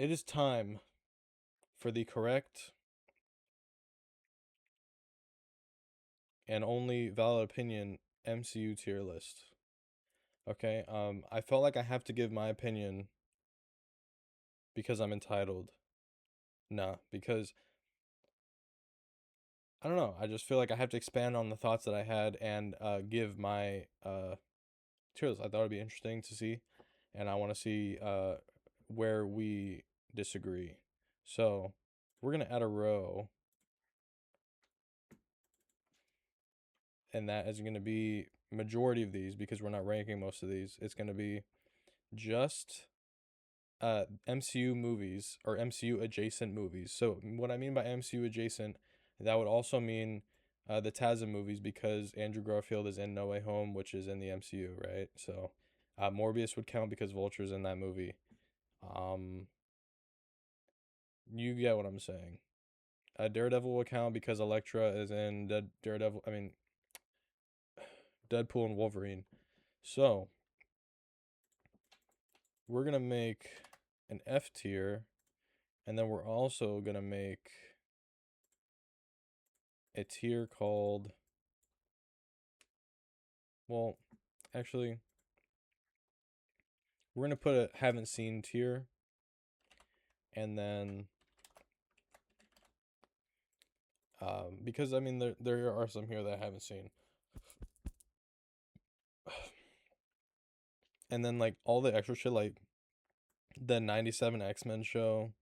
It is time for the correct and only valid opinion MCU tier list. Okay, I felt like I have to give my opinion because I'm entitled. Nah, because I don't know. I just feel like I have to expand on the thoughts that I had and give my tier list. I thought it'd be interesting to see, and I want to see where we disagree. So we're gonna add a row, and that is gonna be majority of these because we're not ranking most of these. It's gonna be just MCU movies or MCU adjacent movies. So what I mean by MCU adjacent, that would also mean the TASM movies because Andrew Garfield is in No Way Home, which is in the MCU, right? So Morbius would count because Vulture's in that movie. Um, you get what I'm saying. Daredevil will count because Elektra is in Daredevil. I mean, Deadpool and Wolverine. So we're gonna make an F tier, and then we're also gonna make a tier called, well, actually, we're gonna put a haven't seen tier, and then because I mean there are some here that I haven't seen, and then like all the extra shit like the '97 X-Men show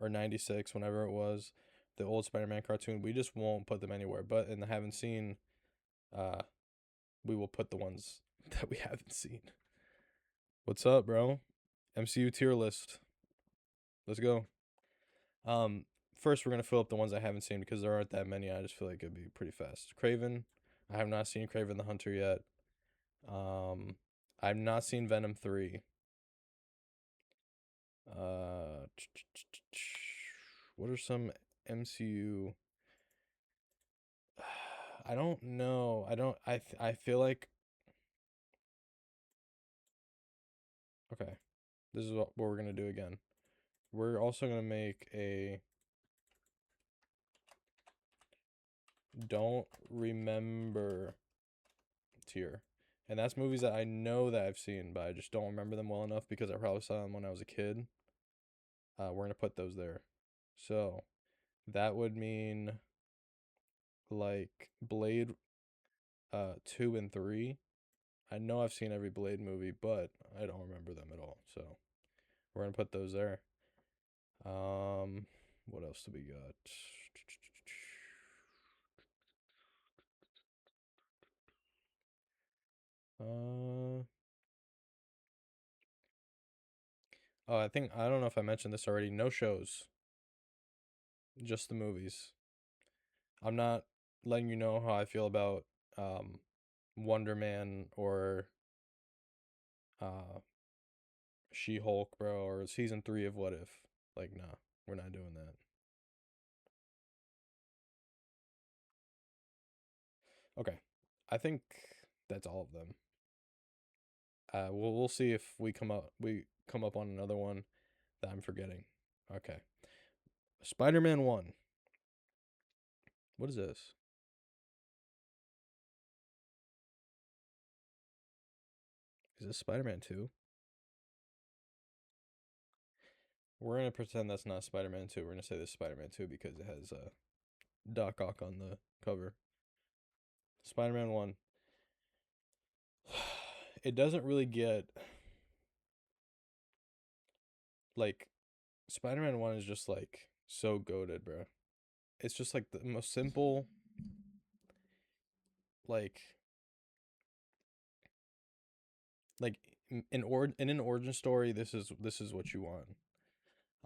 or '96 whenever it was, the old Spider-Man cartoon, we just won't put them anywhere. But in the haven't seen, uh, we will put the ones that we haven't seen. What's up, bro? MCU tier list. Let's go. Um, First we're gonna fill up the ones I haven't seen because there aren't that many. I just feel like it'd be pretty fast. Craven, I have not seen Craven the Hunter yet. Um, I've not seen Venom 3. Uh, what are some MCU? I don't know. I don't. I feel like okay. This is what we're gonna do again. We're also gonna make a don't remember tier. And that's movies that I know that I've seen, but I just don't remember them well enough because I probably saw them when I was a kid. We're gonna put those there. So that would mean like Blade 2 and 3. I know I've seen every Blade movie, but I don't remember them at all. So we're gonna put those there. What else do we got? Uh oh, I don't know if I mentioned this already. No shows, just the movies. I'm not letting you know how I feel about um Wonder Man or uh She-Hulk, bro, or season 3 of What If. Like, nah, we're not doing that. Okay. I think that's all of them. We'll see if we come up on another one that I'm forgetting. Okay. Spider-Man 1. What is this? Is this Spider-Man 2? We're gonna pretend that's not Spider-Man 2. We're gonna say this is Spider-Man 2 because it has Doc Ock on the cover. Spider-Man 1. It doesn't really get like Spider-Man 1 is just like so goated, bro. It's just like the most simple, like like in an origin story, this is what you want.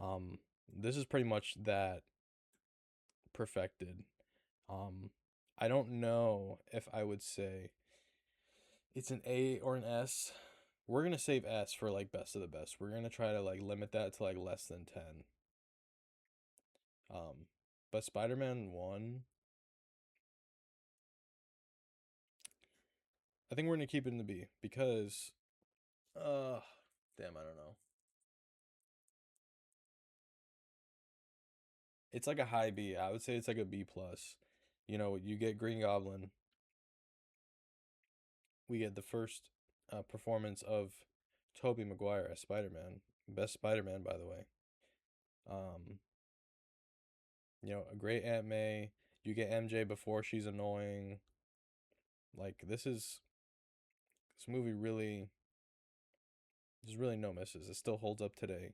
Um this is pretty much that perfected. Um I don't know if I would say it's an A or an S. We're gonna save S for like best of the best. We're gonna try to like limit that to like less than 10. Um but Spider-Man 1, I think we're gonna keep it in the B because uh damn, I don't know. It's like a high B. I would say it's like a B plus. You know, you get Green Goblin. We get the first performance of Tobey Maguire as Spider-Man. Best Spider-Man, by the way. Um, you know, a great Aunt May. You get MJ before she's annoying. Like this movie really, there's really no misses. It still holds up today.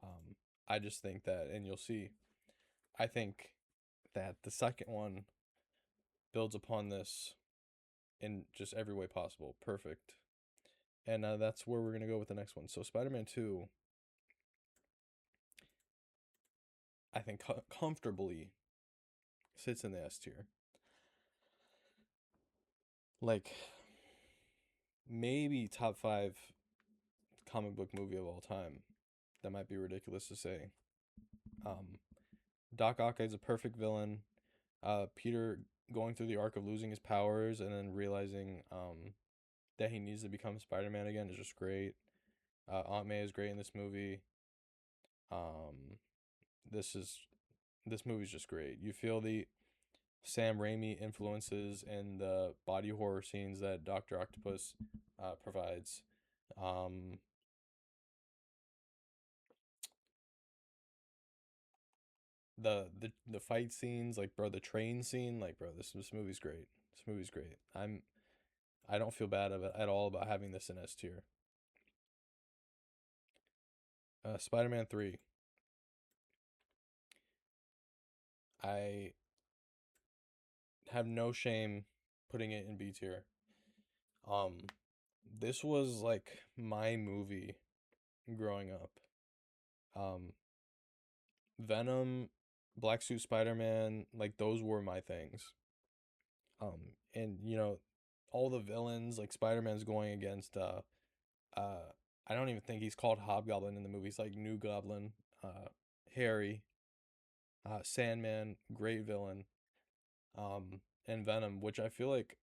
Um, I just think that, and you'll see, I think that the second one builds upon this in just every way possible. Perfect. And that's where we're going to go with the next one. So, Spider Man 2, I think comfortably sits in the S tier. Like, maybe top five comic book movie of all time. That might be ridiculous to say. Um, Doc Ock is a perfect villain. Peter going through the arc of losing his powers and then realizing that he needs to become Spider-Man again is just great. Aunt May is great in this movie. Um, this is this movie's just great. You feel the Sam Raimi influences and the body horror scenes that Doctor Octopus provides. Um, the fight scenes, like bro, the train scene, like bro, this movie's great. This movie's great. I don't feel bad of it at all about having this in S tier. Spider-Man 3. I have no shame putting it in B tier. Um, this was like my movie growing up. Um, Venom, Black Suit Spider-Man, like those were my things. And you know, all the villains, like Spider-Man's going against uh I don't even think he's called Hobgoblin in the movies, like New Goblin, Harry, Sandman, great villain, and Venom, which I feel like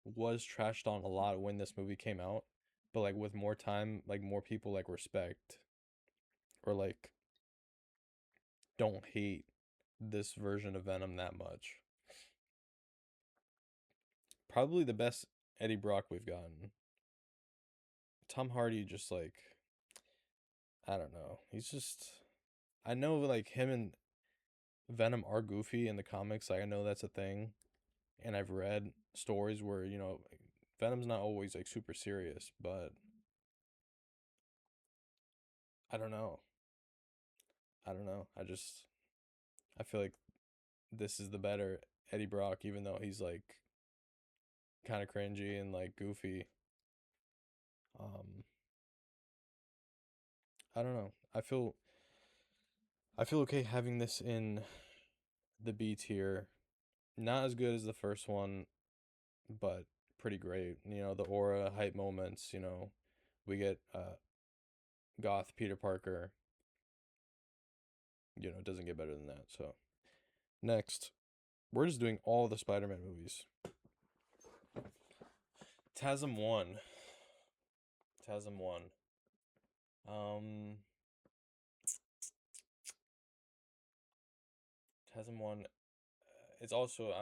was trashed on a lot when this movie came out, but like with more time, like more people like respect or like don't hate this version of Venom that much. Probably the best Eddie Brock we've gotten. Tom Hardy just like I don't know. He's just I know like him and Venom are goofy in the comics. Like I know that's a thing, and I've read stories where you know Venom's not always like super serious, but I don't know. I don't know. I feel like this is the better Eddie Brock, even though he's like kind of cringy and like goofy. Um, I don't know. I feel okay having this in the B tier. Not as good as the first one, but pretty great. You know, the aura hype moments, you know, we get goth Peter Parker, you know, it doesn't get better than that. So, next, we're just doing all the Spider-Man movies. TASM 1. TASM 1. Um TASM 1 it's also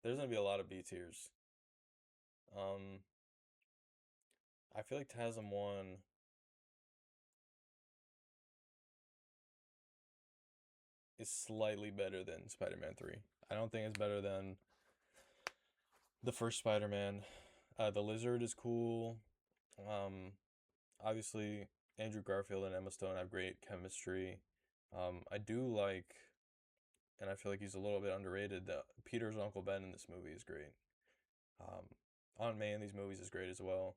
there's going to be a lot of B tiers. Um I feel like TASM 1 is slightly better than Spider-Man 3. I don't think it's better than the first Spider-Man. The Lizard is cool. Um, Obviously, Andrew Garfield and Emma Stone have great chemistry. I do like, and I feel like he's a little bit underrated, that Peter's Uncle Ben in this movie is great. Um, Aunt May in these movies is great as well.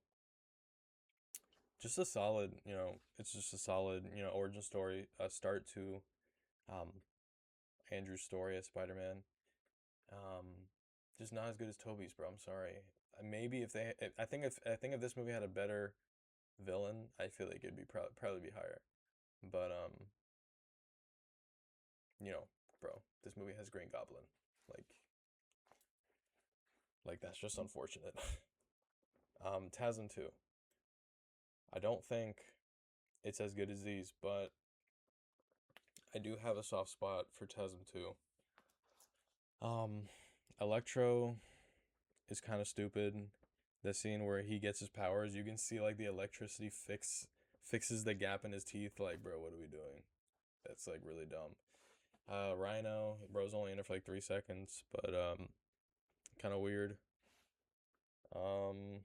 Just a solid, you know, it's just a solid, you know, origin story, start to um, Andrew's story as Spider-Man. Um, just not as good as Toby's, bro. I'm sorry. Maybe if they, I think if this movie had a better villain, I feel like it'd be probably be higher. But you know, bro, this movie has Green Goblin. Like, like that's just unfortunate. TASM 2. I don't think it's as good as these, but I do have a soft spot for TESM too. Um, Electro is kind of stupid. The scene where he gets his powers, you can see like the electricity fixes the gap in his teeth. Like, bro, what are we doing? That's like really dumb. Rhino, bro's only in it for like 3 seconds, but kind of weird. Um,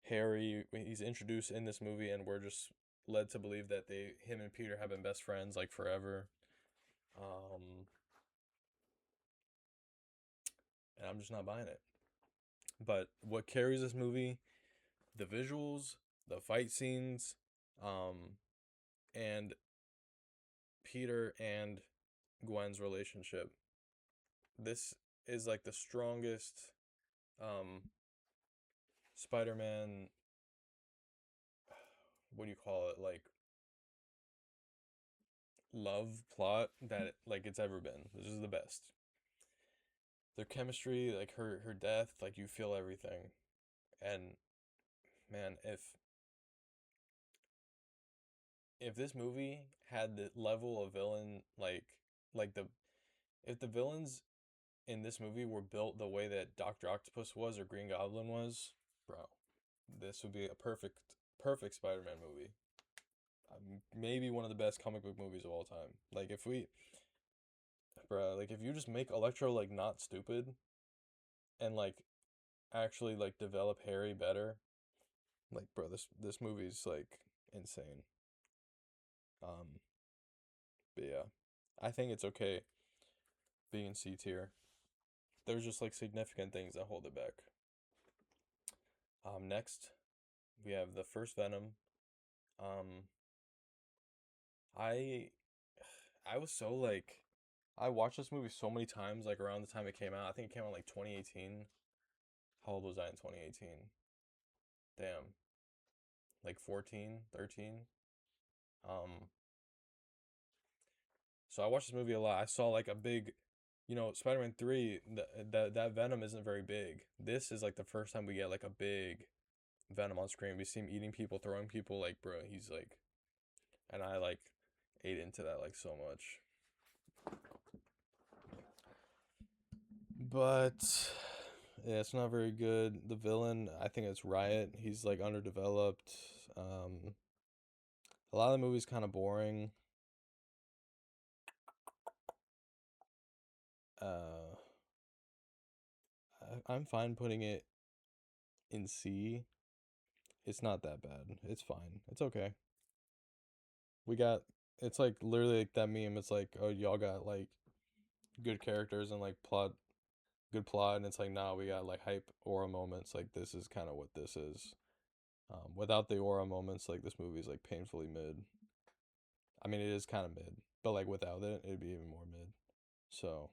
Harry, he's introduced in this movie, and we're just led to believe that him and Peter have been best friends like forever. Um, and I'm just not buying it. But what carries this movie, the visuals, the fight scenes, um, and Peter and Gwen's relationship. This is like the strongest um Spider-Man, what do you call it? Like love plot that like it's ever been. This is the best. Their chemistry, like her death, like you feel everything. And man, if this movie had the level of villain like the if the villains in this movie were built the way that Doctor Octopus was or Green Goblin was, bro, this would be a perfect Spider-Man movie. Maybe one of the best comic book movies of all time. Like if we, bro, like if you just make Electro like not stupid and like actually like develop Harry better, like bro, this movie's like insane. Um, but yeah, I think it's okay being C tier. There's just like significant things that hold it back. Next we have the first Venom. Um, I I was so like I watched this movie so many times like around the time it came out. I think it came out like 2018. How old was I in 2018? Damn. Like 14, 13. Um so I watched this movie a lot. I saw like a big, Spider-Man 3, that Venom isn't very big. This is like the first time we get like a big Venom on screen. We see him eating people, throwing people like bro, he's like and I like ate into that like so much. But yeah, it's not very good. The villain, I think it's Riot. He's like underdeveloped. Um, a lot of the movie's kind of boring. Uh, I'm fine putting it in C. It's not that bad. It's fine. It's okay. We got. It's like literally like that meme. It's like, oh, y'all got like good characters and like good plot, and it's like, nah, we got like hype aura moments. Like this is kind of what this is. Without the aura moments, like this movie's like painfully mid. I mean, it is kind of mid, but like without it, it'd be even more mid. So,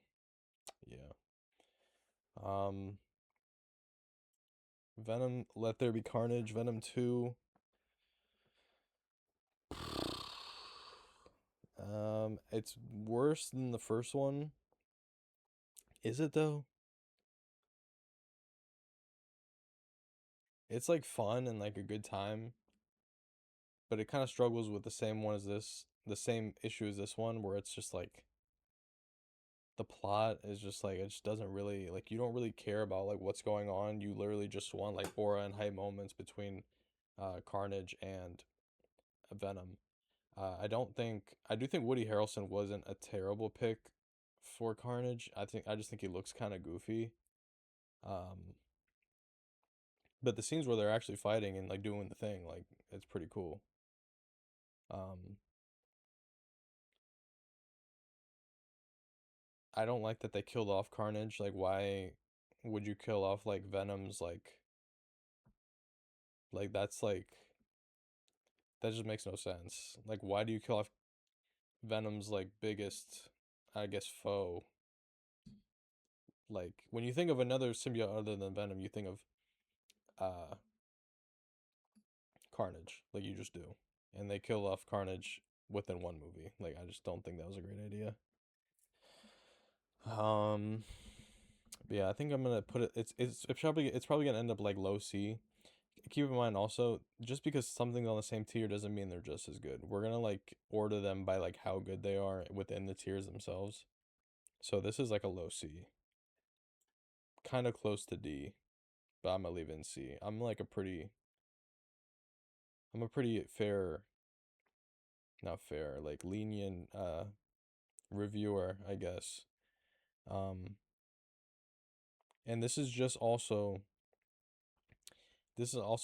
yeah. Um, Venom, Let There Be Carnage, Venom 2. It's worse than the first one. Is it though? It's like fun and like a good time, but it kind of struggles with the same one as this, the same issue as this one, where it's just like the plot is just like it just doesn't really like you don't really care about like what's going on. You literally just want like aura and hype moments between Carnage and Venom. I do think Woody Harrelson wasn't a terrible pick for Carnage. I just think he looks kind of goofy. Um, but the scenes where they're actually fighting and like doing the thing, like it's pretty cool. Um, I don't like that they killed off Carnage. Like, why would you kill off like Venom's like that's like that just makes no sense. Like, why do you kill off Venom's like biggest, I guess, foe? Like, when you think of another symbiote other than Venom, you think of uh Carnage, like you just do. And they kill off Carnage within one movie. Like, I just don't think that was a great idea. Um, but yeah, I think I'm gonna put it. It's probably gonna end up like low C. keep in mind also, just because something's on the same tier doesn't mean they're just as good. We're gonna like order them by like how good they are within the tiers themselves. So this is like a low C, kind of close to D, but I'm gonna leave it in C. I'm a pretty fair, not fair, like lenient reviewer, I guess. Um, and this is also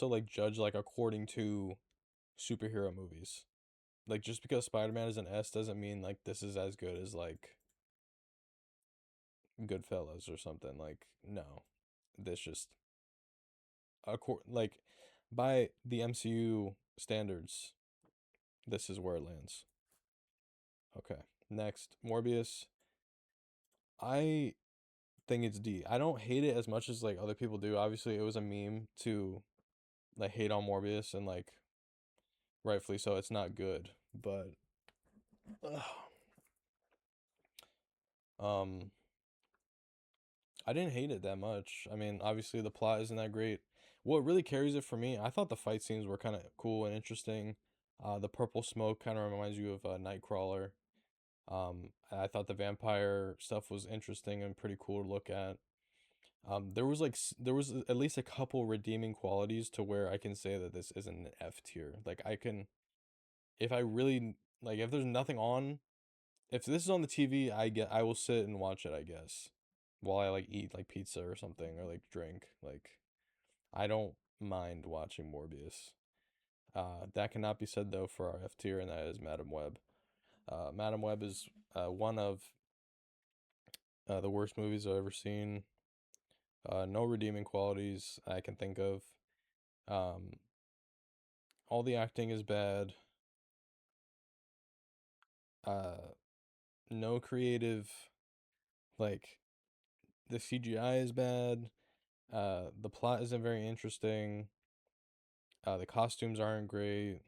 like judged like according to superhero movies. Like just because Spider-Man is an S doesn't mean like this is as good as like Goodfellas or something. Like no, this just like by the MCU standards, this is where it lands. Okay, next Morbius. I think it's D. I don't hate it as much as like other people do. Obviously, it was a meme to like hate on Morbius and like rightfully so. It's not good, but ugh, um, I didn't hate it that much. I mean, obviously the plot isn't that great. What really carries it for me, I thought the fight scenes were kind of cool and interesting. The purple smoke kind of reminds you of Nightcrawler. I thought the vampire stuff was interesting and pretty cool to look at. There was there was at least a couple redeeming qualities to where I can say that this isn't an F tier. Like I can, if I really like, if there's nothing on, if this is on the TV, I will sit and watch it, I guess, while I like eat like pizza or something or like drink. Like I don't mind watching Morbius. That cannot be said though for our F tier, and that is Madam Web. Madam Web is one of the worst movies I've ever seen. No redeeming qualities I can think of. Um, all the acting is bad. Uh, no creative, like the CGI is bad. The plot isn't very interesting. The costumes aren't great.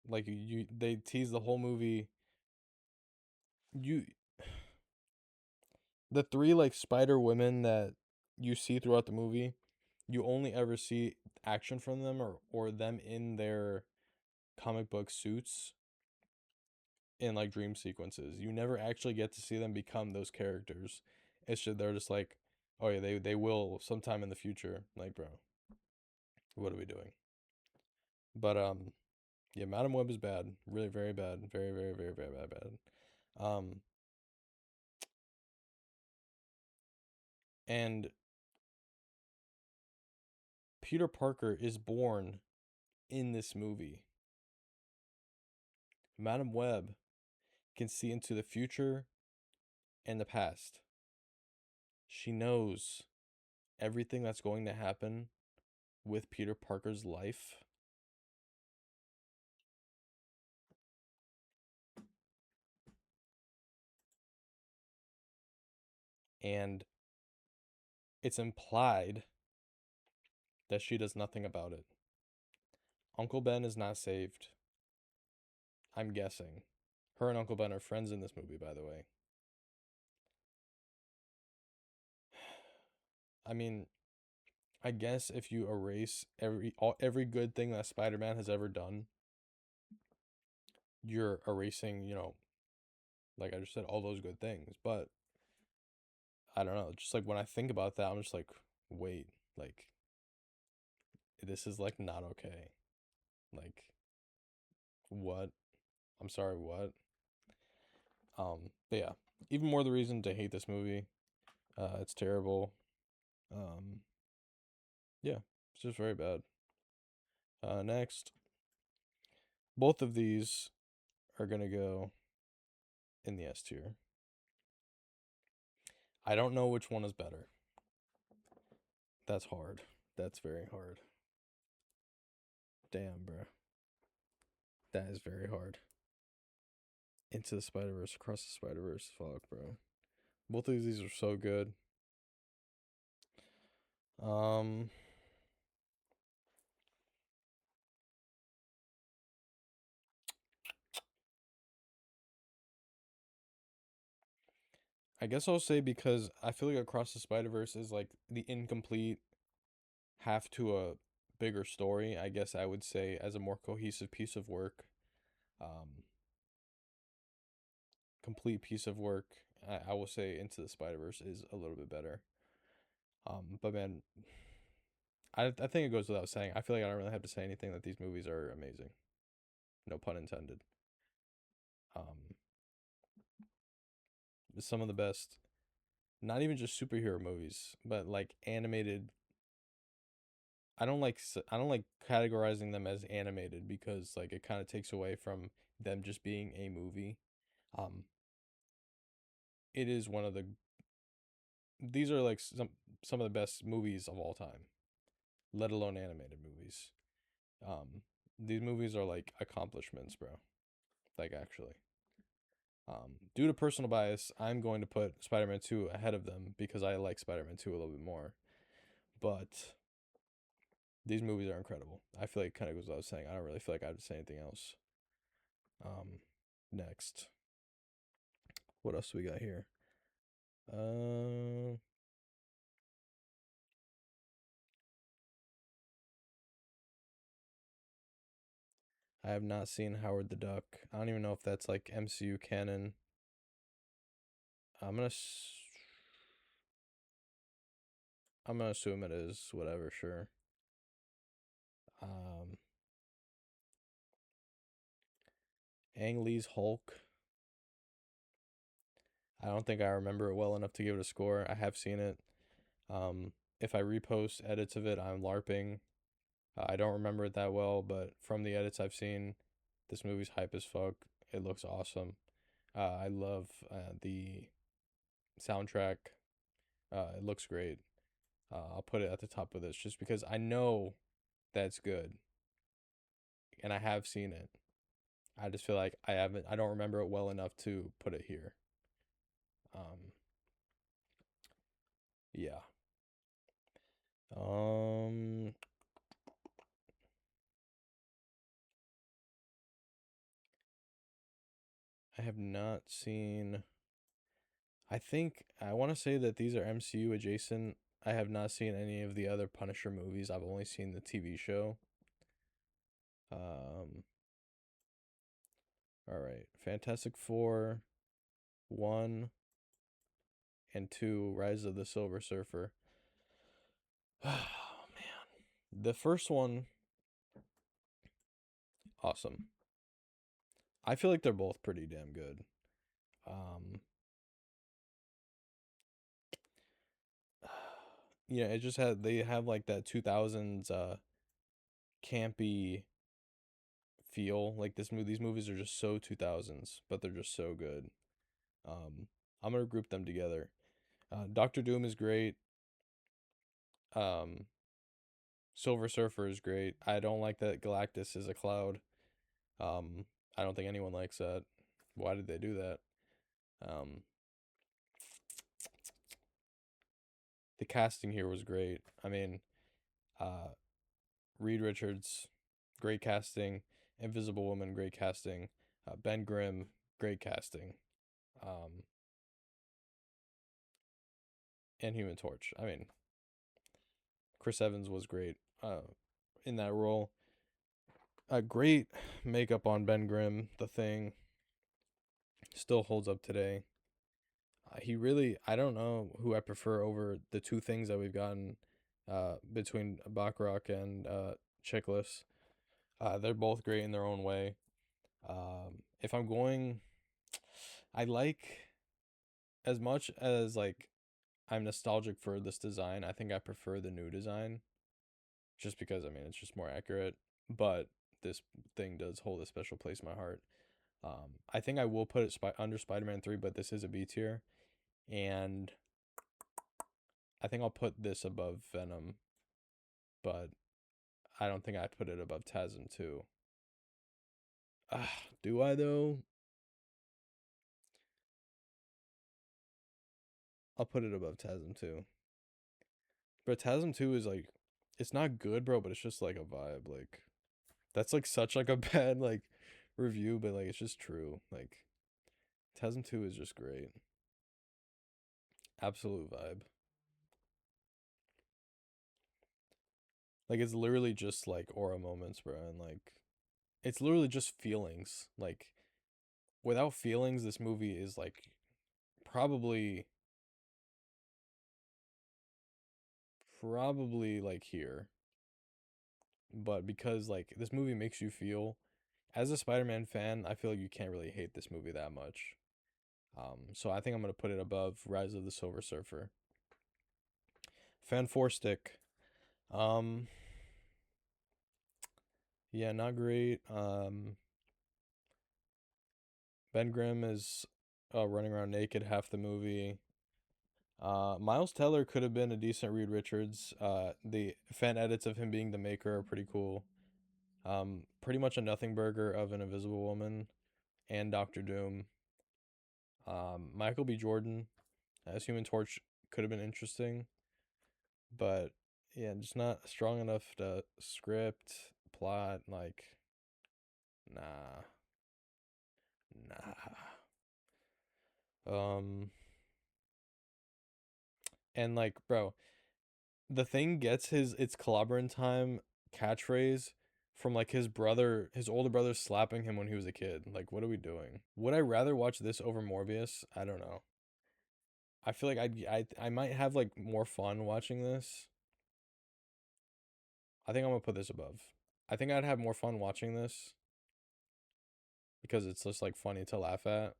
Like they tease the whole movie. You, the three like spider women that you see throughout the movie, you only ever see action from them or them in their comic book suits in like dream sequences. You never actually get to see them become those characters. It's just they're just like, oh yeah, they will sometime in the future. Like, bro, what are we doing? But yeah, Madam Web is bad. Really very bad. Very, very, very, very bad bad. And Peter Parker is born in this movie. Madam Web can see into the future and the past. She knows everything that's going to happen with Peter Parker's life. And it's implied that she does nothing about it. Uncle Ben is not saved. I'm guessing. Her and Uncle Ben are friends in this movie, by the way. I mean, I guess if you erase every good thing that Spider-Man has ever done, you're erasing, like I just said, all those good things. But I don't know, just like when I think about that, I'm just like, wait, like this is like not okay. Like what? I'm sorry, what? But yeah, even more the reason to hate this movie. It's terrible. Um, yeah, it's just very bad. Next, both of these are gonna go in the S tier. I don't know which one is better. That's hard. That's very hard. Damn, bro. That is very hard. Into the Spider Verse, across the Spider Verse. Fuck, bro. Both of these are so good. Um, I guess I'll say because I feel like Across the Spider Verse is like the incomplete half to a bigger story, I guess I would say as a more cohesive piece of work, um, complete piece of work, I will say Into the Spider Verse is a little bit better. But man, I think it goes without saying. I feel like I don't really have to say anything that these movies are amazing. No pun intended. Um, some of the best, not even just superhero movies, but like animated. I don't like categorizing them as animated because like it kind of takes away from them just being a movie. Um, it is one of the these are like some of the best movies of all time, let alone animated movies. Um, these movies are like accomplishments, bro. Like actually. Due to personal bias, I'm going to put Spider-Man 2 ahead of them because I like Spider-Man 2 a little bit more. But these movies are incredible. I feel like it kind of goes without saying. I don't really feel like I have to say anything else. Um, next, what else do we got here? Uh, I have not seen Howard the Duck. I don't even know if that's like MCU canon. I'm gonna I'm gonna assume it is. Whatever, sure. Um, Ang Lee's Hulk. I don't think I remember it well enough to give it a score. I have seen it. If I repost edits of it, I'm LARPing. I don't remember it that well, but from the edits I've seen, this movie's hype as fuck. It looks awesome. I love the soundtrack. It looks great. I'll put it at the top of this just because I know that's good and I have seen it. I just feel like I don't remember it well enough to put it here. Um, yeah. Um, I have not seen. I think I want to say that these are MCU adjacent. I have not seen any of the other Punisher movies. I've only seen the TV show. Um, all right. Fantastic Four 1 and 2, Rise of the Silver Surfer. Oh man. The first one, awesome. I feel like they're both pretty damn good. Um yeah, it just had they have like that 2000s campy feel. Like these movies are just so 2000s, but they're just so good. Um I'm going to group them together. Doctor Doom is great. Um Silver Surfer is great. I don't like that Galactus is a cloud. Um I don't think anyone likes that. Why did they do that? Um the casting here was great. I mean, uh Reed Richards, great casting. Invisible Woman, great casting. Ben Grimm, great casting. Um, and Human Torch. I mean, Chris Evans was great in that role. Great makeup on Ben Grimm. The Thing still holds up today. He really, I don't know who I prefer over the two things that we've gotten between Bacharach and Chickless. They're both great in their own way. If I'm going, I like as much as like I'm nostalgic for this design. I think I prefer the new design just because I mean it's just more accurate. But this thing does hold a special place in my heart. I think I will put it under Spider-Man 3, but this is a B tier, and I think I'll put this above Venom, but I don't think I put it above TASM 2. Do I though? I'll put it above TASM 2. But TASM 2 is like, it's not good, bro, but it's just like a vibe. Like, that's like such like a bad like review, but like it's just true. Like TASM 2 is just great. Absolute vibe. Like it's literally just like aura moments, bro, and like it's literally just feelings. Like without feelings, this movie is like probably probably like here. But because like this movie makes you feel as a Spider-Man fan, I feel like you can't really hate this movie that much. So I think I'm gonna put it above Rise of the Silver Surfer. Fan four stick. Um, yeah, not great. Ben Grimm is running around naked half the movie. Miles Teller could have been a decent Reed Richards. The fan edits of him being the Maker are pretty cool. Pretty much a nothing burger of an Invisible Woman and Doctor Doom. Michael B. Jordan as Human Torch could have been interesting, but yeah, just not strong enough to script, plot, like nah, nah. Um, and like, bro, the thing gets his it's clobbering time catchphrase from like his older brother slapping him when he was a kid. Like, what are we doing? Would I rather watch this over Morbius? I don't know. I feel like I might have like more fun watching this. I think I'm gonna put this above. I think I'd have more fun watching this because it's just like funny to laugh at.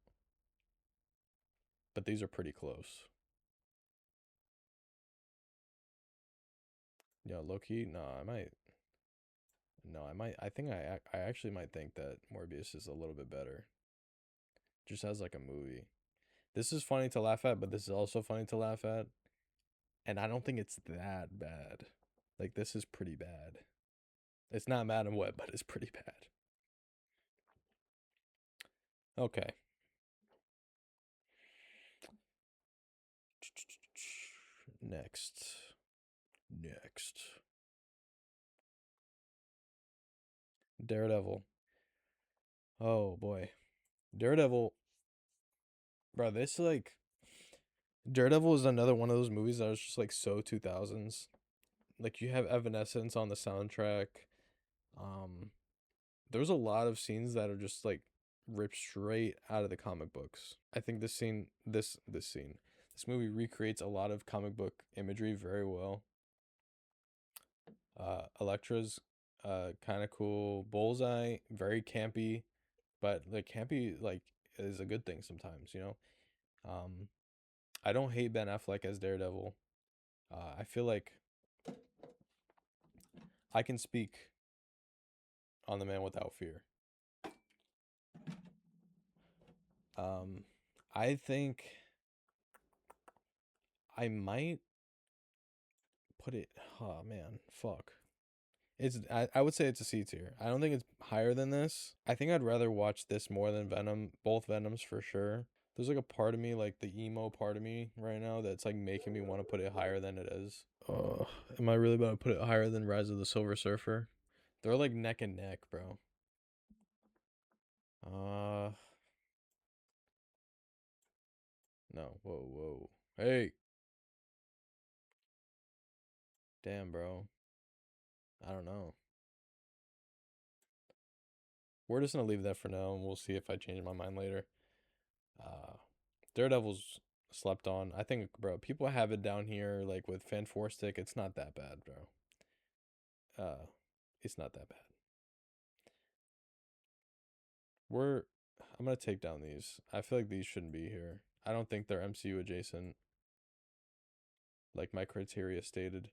But these are pretty close. Yeah, low key. No, I might. No, I might. I think I actually might think that Morbius is a little bit better, just as like a movie. This is funny to laugh at, but this is also funny to laugh at, and I don't think it's that bad. Like this is pretty bad. It's not Madam Web, but it's pretty bad. Okay. Next. Next. Daredevil. Oh boy. Daredevil, bro, this like Daredevil is another one of those movies that was just like so 2000s. Like you have Evanescence on the soundtrack. Um there's a lot of scenes that are just like ripped straight out of the comic books. I think this movie recreates a lot of comic book imagery very well. Elektra's kind of cool. Bullseye, very campy, but like campy like is a good thing sometimes, you know. Um I don't hate Ben Affleck as Daredevil. I feel like I can speak on the man without fear. Um, I think I might put it. Oh man, fuck. I would say it's a C tier. I don't think it's higher than this. I think I'd rather watch this more than Venom. Both Venoms for sure. There's like a part of me, like the emo part of me right now, that's like making me want to put it higher than it is. Am I really about to put it higher than Rise of the Silver Surfer? They're like neck and neck, bro. Uh, no. Whoa, whoa. Hey, damn, bro. I don't know. We're just gonna leave that for now, and we'll see if I change my mind later. Uh, Daredevil's slept on. I think, bro, people have it down here like with Fan Four Stick. It's not that bad, bro. Uh, it's not that bad. We're. I'm gonna take down these. I feel like these shouldn't be here. I don't think they're MCU adjacent, like my criteria stated.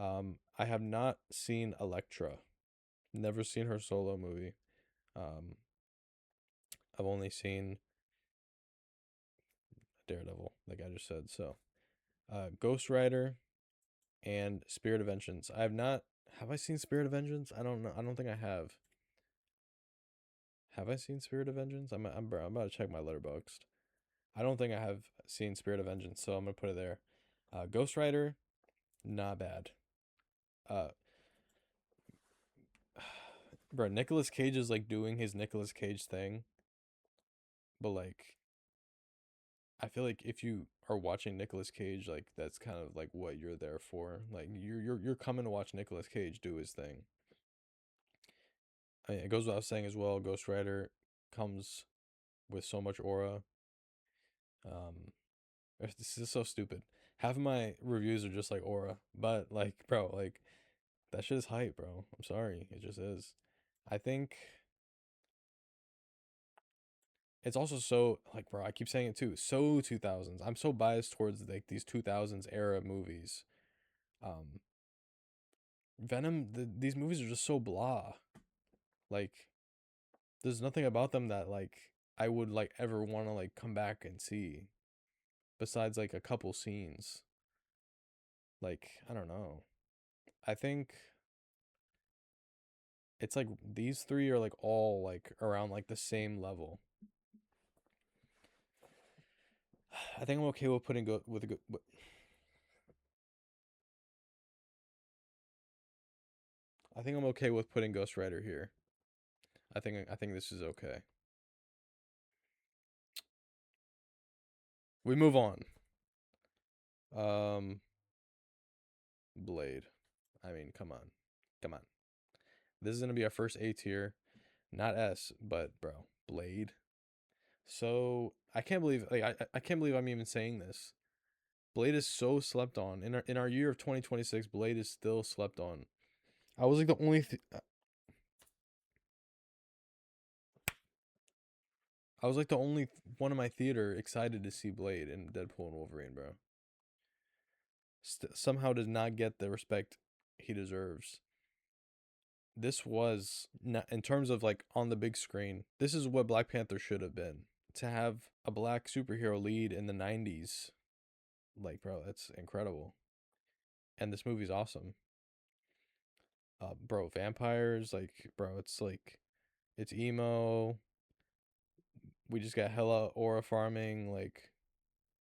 I have not seen Elektra. Never seen her solo movie. Um, I've only seen Daredevil, like I just said. So, Ghost Rider and Spirit of Vengeance. I have not. Have I seen Spirit of Vengeance? I don't know. I don't think I have. Have I seen Spirit of Vengeance? I'm about to check my letterboxd. I don't think I have seen Spirit of Vengeance, so I'm gonna put it there. Ghost Rider, not bad. Uh, bro, Nicolas Cage is like doing his Nicolas Cage thing, but like, I feel like if you are watching Nicolas Cage, like that's kind of like what you're there for. Like you're coming to watch Nicolas Cage do his thing. I mean, it goes without saying as well. Ghost Rider comes with so much aura. Um, this is so stupid. Half of my reviews are just like aura, but like, bro, like that shit is hype, bro. I'm sorry, it just is. I think it's also so like, bro. I keep saying it too. So 2000s. I'm so biased towards like these 2000s era movies. Um, Venom. These movies are just so blah. Like, there's nothing about them that like I would like ever want to like come back and see. Besides like a couple scenes. Like, I don't know. I think it's like these three are like all like around like the same level. I think I'm okay with putting go with a good. I think I'm okay with putting Ghost Rider here. I think this is okay. We move on. Um, Blade. I mean, come on, come on. This is gonna be our first A tier, not S, but bro, Blade. So I can't believe like I can't believe I'm even saying this. Blade is so slept on in our year of 2026. Blade is still slept on. I was like the only I was like the only one in my theater excited to see Blade and Deadpool and Wolverine, bro. Somehow does not get the respect he deserves. This was not, in terms of like on the big screen. This is what Black Panther should have been. To have a black superhero lead in the 90s, like bro, that's incredible. And this movie's awesome. Bro, vampires, like bro, it's like it's emo. We just got hella aura farming, like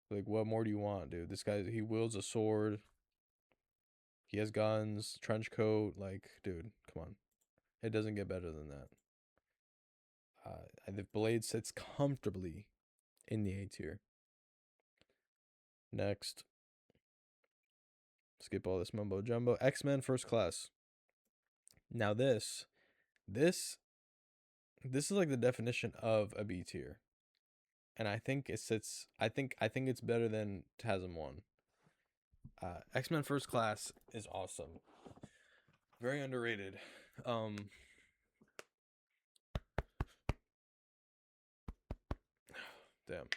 what more do you want, dude? This guy he wields a sword. He has guns, trench coat, like dude, come on. It doesn't get better than that. The Blade sits comfortably in the A tier. Next, skip all this mumbo jumbo. X-Men First Class. Now this, this is like the definition of a B tier, and I think it sits. I think it's better than TASM One. X-Men First Class is awesome. Very underrated. Um, damn.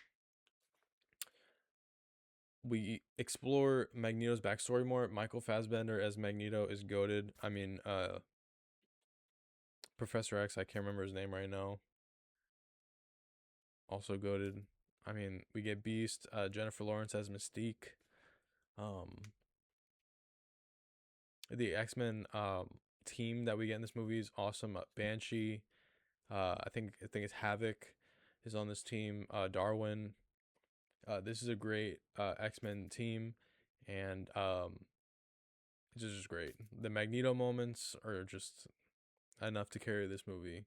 We explore Magneto's backstory more. Michael Fassbender as Magneto is goated. I mean, Professor X, I can't remember his name right now. Also goated. I mean, we get Beast, Jennifer Lawrence as Mystique. Um, the X-Men team that we get in this movie is awesome. Banshee, I think it's Havoc is on this team. Darwin. This is a great X-Men team, and it's just great. The Magneto moments are just enough to carry this movie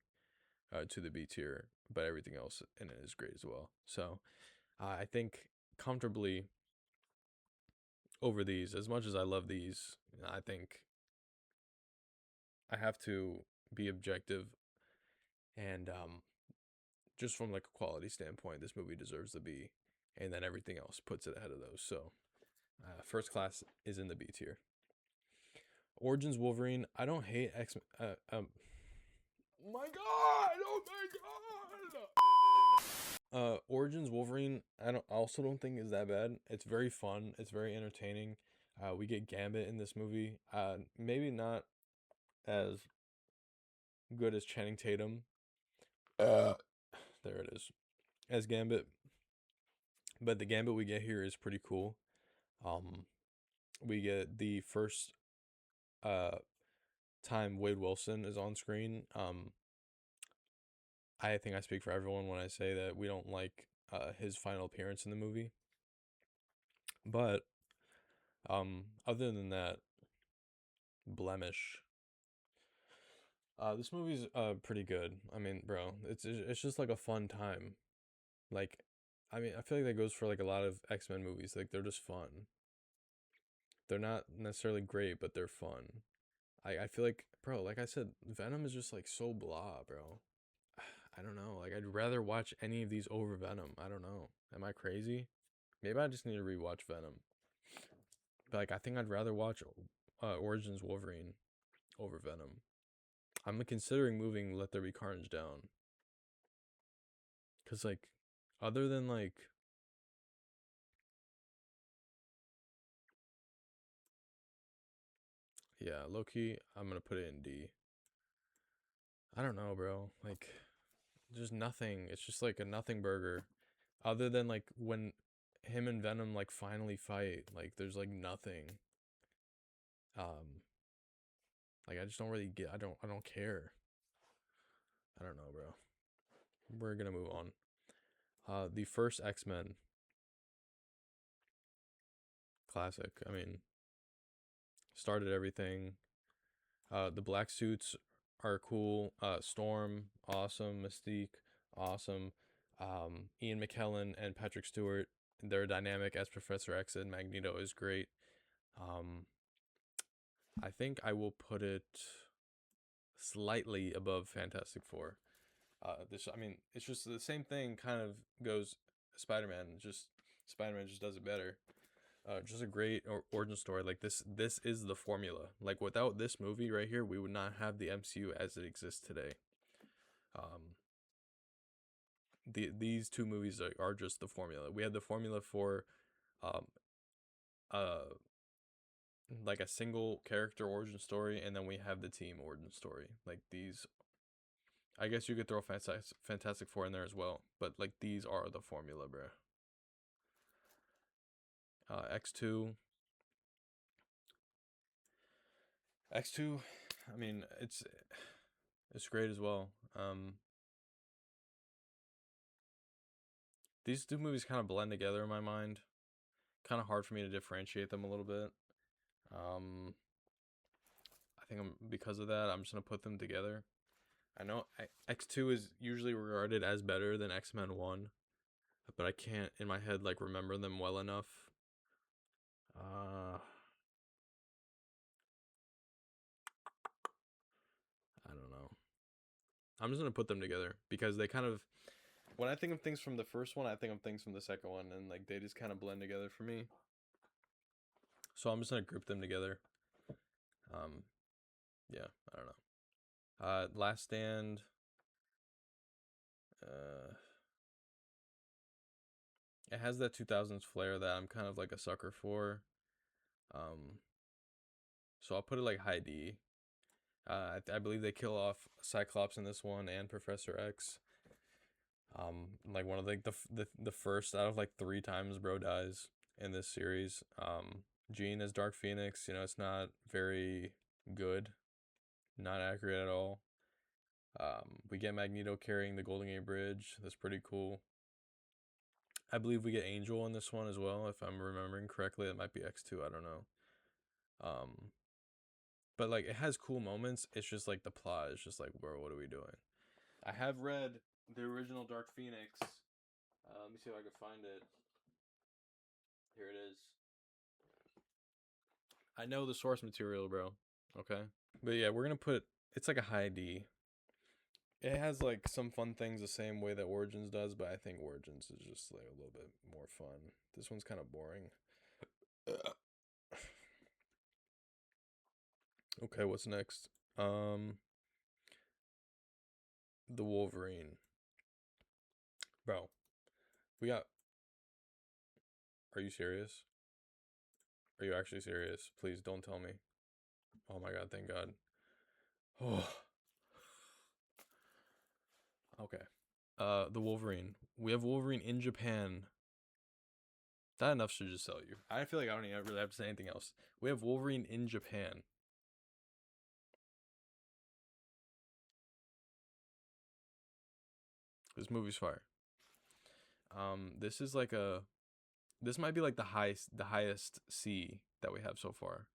to the B tier, but everything else in it is great as well. So I think comfortably over these, as much as I love these, I think I have to be objective and just from like a quality standpoint, this movie deserves the B, and then everything else puts it ahead of those. So First Class is in the B tier. Origins Wolverine. I don't hate X. My God! Oh my God! Origins Wolverine. I also don't think is that bad. It's very fun. It's very entertaining. We get Gambit in this movie. Maybe not as good as Channing Tatum. Uh, there it is. As Gambit, but the Gambit we get here is pretty cool. Um, we get the first uh time Wade Wilson is on screen. I think I speak for everyone when I say that we don't like his final appearance in the movie. But other than that blemish, this movie's pretty good. I mean, bro, it's just like a fun time. Like I mean, I feel like that goes for like a lot of X-Men movies. Like they're just fun. They're not necessarily great, but they're fun. I feel like, bro, like I said, Venom is just like so blah, bro. I don't know. Like I'd rather watch any of these over Venom. I don't know. Am I crazy? Maybe I just need to rewatch Venom. But like I think I'd rather watch Origins Wolverine over Venom. I'm considering moving Let There Be Carnage down. Cause like other than like yeah, Loki, I'm gonna put it in D. I don't know, bro. Like just nothing. It's just like a nothing burger. Other than like when him and Venom like finally fight, like there's like nothing. Um like I just don't really get I don't care. I don't know, bro. We're gonna move on. The first X-Men classic. I mean, started everything. The black suits are cool. Storm, awesome. Mystique, awesome. Ian McKellen and Patrick Stewart, their dynamic as Professor X and Magneto is great. Um, I think I will put it slightly above Fantastic Four. I mean, it's just the same thing. Kind of goes Spider-Man. Just Spider-Man just does it better. Just a great origin story. Like this is the formula. Like without this movie right here, we would not have the MCU as it exists today. Um, these two movies are just the formula. We had the formula for, um, uh, like a single character origin story, and then we have the team origin story. Like these, I guess you could throw Fantastic Four in there as well, but like these are the formula, bro. X2, X2. I mean, it's great as well. These two movies kind of blend together in my mind. Kind of hard for me to differentiate them a little bit. Um, I think because of that, I'm just gonna put them together. I know X2 is usually regarded as better than X-Men 1, but I can't in my head like remember them well enough. I don't know. I'm just gonna put them together because they kind of, when I think of things from the first one, I think of things from the second one, and like they just kind of blend together for me. So I'm just gonna group them together. Um, yeah, I don't know. Last Stand. Uh, it has that 2000s flair that I'm kind of like a sucker for. Um, so I'll put it like high D. I believe they kill off Cyclops in this one and Professor X. Like one of the first out of like 3 times bro dies in this series. Jean as Dark Phoenix, you know, it's not very good, not accurate at all. We get Magneto carrying the Golden Gate Bridge. That's pretty cool. I believe we get Angel in this one as well, if I'm remembering correctly. It might be X2, I don't know. But like it has cool moments. It's just like the plot is just like, bro, what are we doing? I have read the original Dark Phoenix. Let me see if I can find it. Here it is. I know the source material, bro. Okay. But yeah, we're gonna put it's like a high D. It has like some fun things the same way that Origins does, but I think Origins is just like a little bit more fun. This one's kind of boring. Okay, what's next? The Wolverine. Bro, we got. Are you serious? Are you actually serious? Please don't tell me. Oh my god, thank God. Oh. Okay. The Wolverine. We have Wolverine in Japan. That enough should just sell you. I feel like I don't even really have to say anything else. We have Wolverine in Japan. This movie's fire. This is like a. This might be like the highest C that we have so far.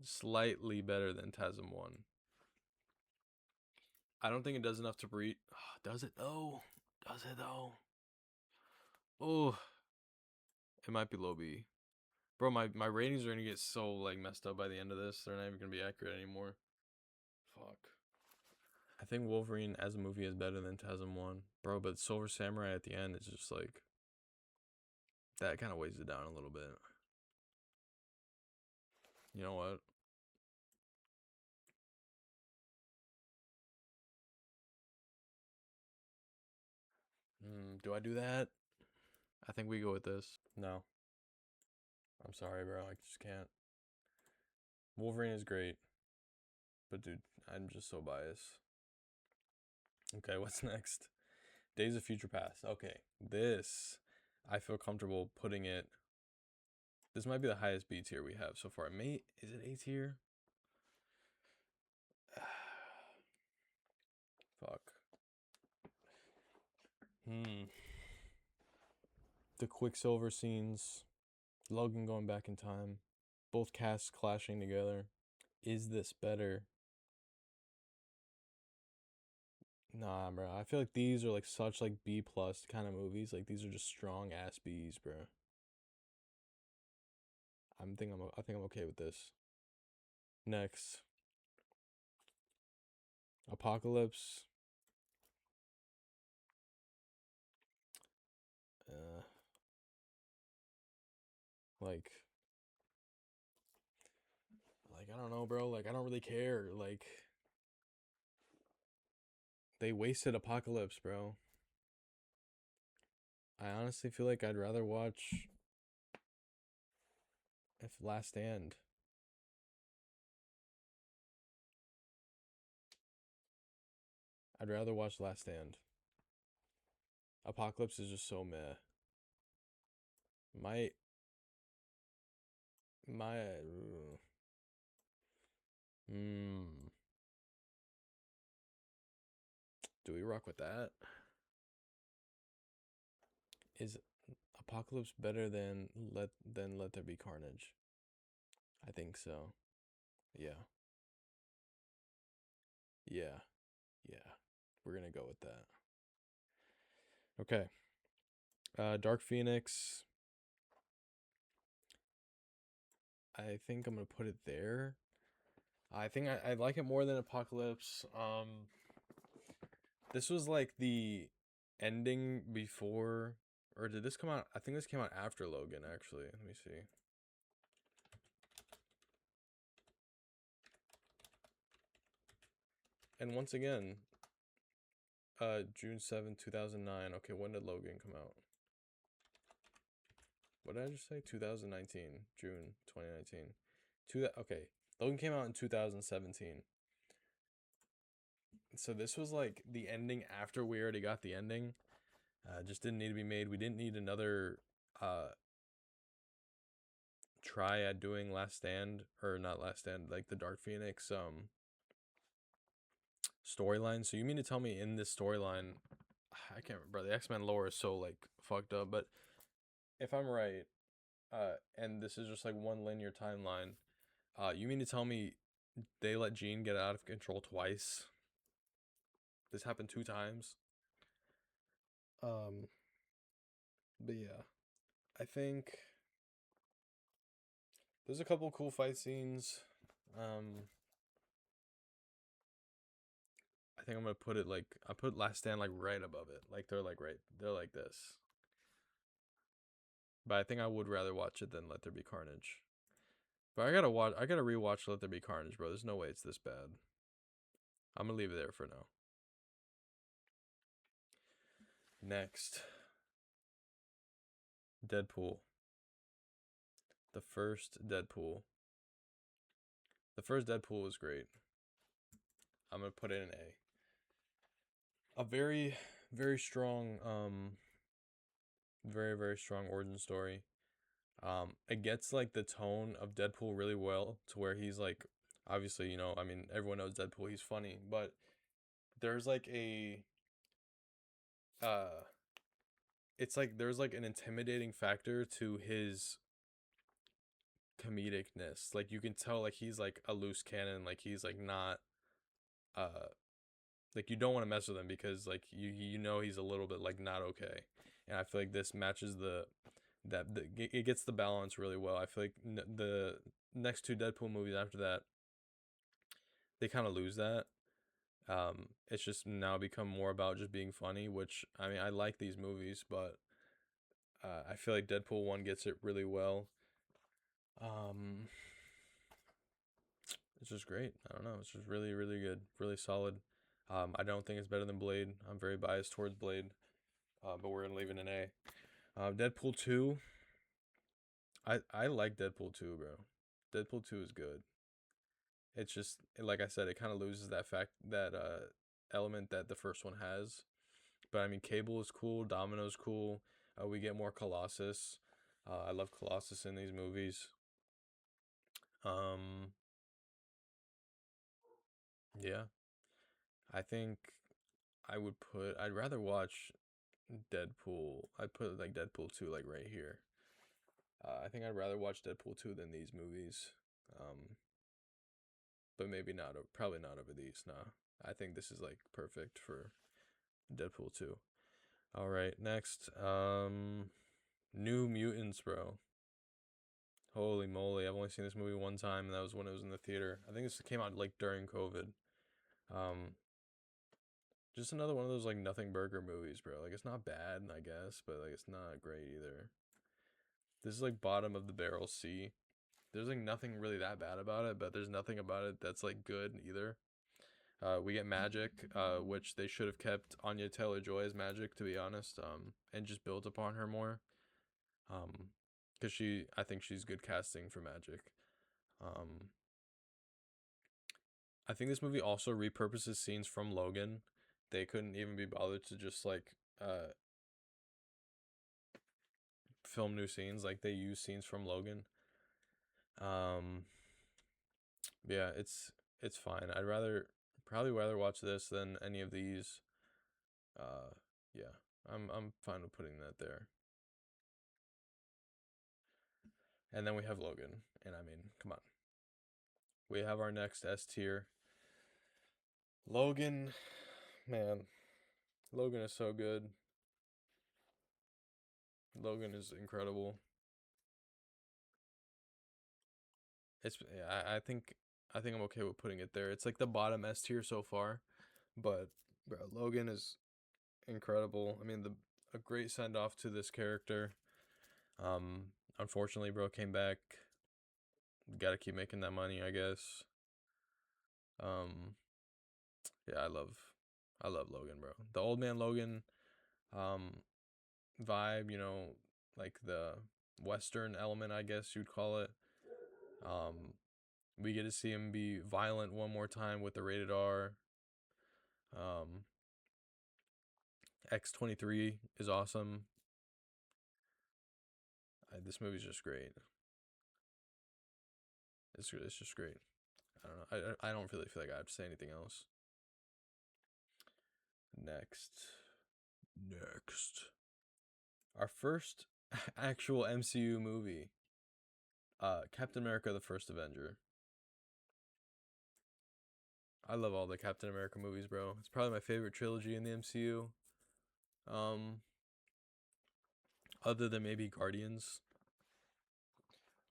Slightly better than TASM 1. I don't think it does enough to breed. Does it though? Does it though? Oh, it might be low B. Bro, my ratings are gonna get so like messed up by the end of this. They're not even gonna be accurate anymore. Fuck. I think Wolverine as a movie is better than TASM 1. Bro, but Silver Samurai at the end is just like that kind of weighs it down a little bit. You know what? Do I do that? I think we go with this. No. I'm sorry, bro. I just can't. Wolverine is great. But dude, I'm just so biased. Okay, what's next? Days of Future Past. Okay. This I feel comfortable putting it. This might be the highest B tier we have so far. Is it A tier? Fuck. The Quicksilver scenes, Logan going back in time, both casts clashing together. Is this better? Nah, bro. I feel like these are like such like B plus kind of movies. Like these are just strong ass Bs, bro. I think I'm okay with this. Next, Apocalypse. Uh, like, I don't know, bro. Like I don't really care. Like they wasted Apocalypse, bro. I honestly feel like I'd rather watch if Last Stand. I'd rather watch Last Stand. Apocalypse is just so meh. My my do we rock with that? Is Apocalypse better than Let There Be Carnage? I think so. Yeah. Yeah. Yeah. We're gonna go with that. Okay. Dark Phoenix. I think I'm gonna put it there. I think I like it more than Apocalypse. This was like the ending before, or did this come out? I think this came out after Logan, actually. Let me see. And once again, June 7th, 2009. Okay, when did Logan come out? What did I just say? 2019, June 2019. Okay, Logan came out in 2017. So this was like the ending after we already got the ending. Just didn't need to be made. We didn't need another try at doing Last Stand, or not Last Stand, like the Dark Phoenix storyline. So you mean to tell me in this storyline, I can't remember, the X-Men lore is so like fucked up, but if I'm right, and this is just like one linear timeline, you mean to tell me they let Jean get out of control twice? This happened 2 times. But yeah, I think there's a couple cool fight scenes. I think I'm gonna put it like I put Last Stand like right above it. Like they're like this. But I think I would rather watch it than Let There Be Carnage. But I gotta rewatch Let There Be Carnage, bro. There's no way it's this bad. I'm gonna leave it there for now. Next, Deadpool. The first Deadpool. The first Deadpool was great. I'm gonna put it in A. A very, very strong, very strong origin story. It gets like the tone of Deadpool really well to where he's like, obviously, I mean, everyone knows Deadpool. He's funny, but there's like uh, it's like there's like an intimidating factor to his comedicness. Like you can tell, like he's like a loose cannon. Like he's like not, uh, like you don't want to mess with him because like you know he's a little bit like not okay. and I feel like this matches it gets the balance really well. I feel like the next two Deadpool movies after that, they kind of lose that. It's just now become more about just being funny, which I mean I like these movies, but I feel like Deadpool 1 gets it really well. Um, it's just great. I don't know. It's just really, really good, really solid. I don't think it's better than Blade. I'm very biased towards Blade, but we're gonna leave it an A. Deadpool 2. I like Deadpool 2, bro. Deadpool 2 is good. It's just like I said, it kind of loses that element that the first one has. But I mean, Cable is cool. Domino's cool. We get more Colossus. I love Colossus in these movies. Um, yeah, I think I'd rather watch Deadpool. I'd put like Deadpool 2 like right here. I think I'd rather watch Deadpool 2 than these movies. Um, but maybe not. Probably not over these. Nah, I think this is like perfect for Deadpool 2. All right, next. New Mutants, bro. Holy moly! I've only seen this movie one time, and that was when it was in the theater. I think this came out like during COVID. Um, just another one of those like nothing burger movies, bro. Like it's not bad, I guess, but like it's not great either. This is like bottom of the barrel C. There's like nothing really that bad about it, but there's nothing about it that's like good either. We get Magic, which they should have kept Anya Taylor-Joy as Magic, to be honest, and just built upon her more. Because I think she's good casting for Magic. Um, I think this movie also repurposes scenes from Logan. They couldn't even be bothered to just like film new scenes. Like they use scenes from Logan. Um, yeah, it's fine. Probably rather watch this than any of these. Yeah, I'm fine with putting that there. And then we have Logan, and I mean, come on. We have our next S tier. Logan, man, Logan is so good. Logan is incredible. It's yeah, I think I'm okay with putting it there. It's like the bottom S tier so far, but bro, Logan is incredible. I mean, the a great send off to this character. Um, Unfortunately, bro came back. Got to keep making that money, I guess. Um, yeah, I love Logan, bro. The old man Logan, um, vibe, like the Western element, I guess you'd call it. Um, we get to see him be violent one more time with the rated R. Um, X-23 is awesome. This movie's just great. It's just great. I don't know. I don't really feel like I have to say anything else. Next. Next. Our first actual MCU movie. Captain America: The First Avenger. I love all the Captain America movies, bro. It's probably my favorite trilogy in the MCU. Um, Other than maybe Guardians.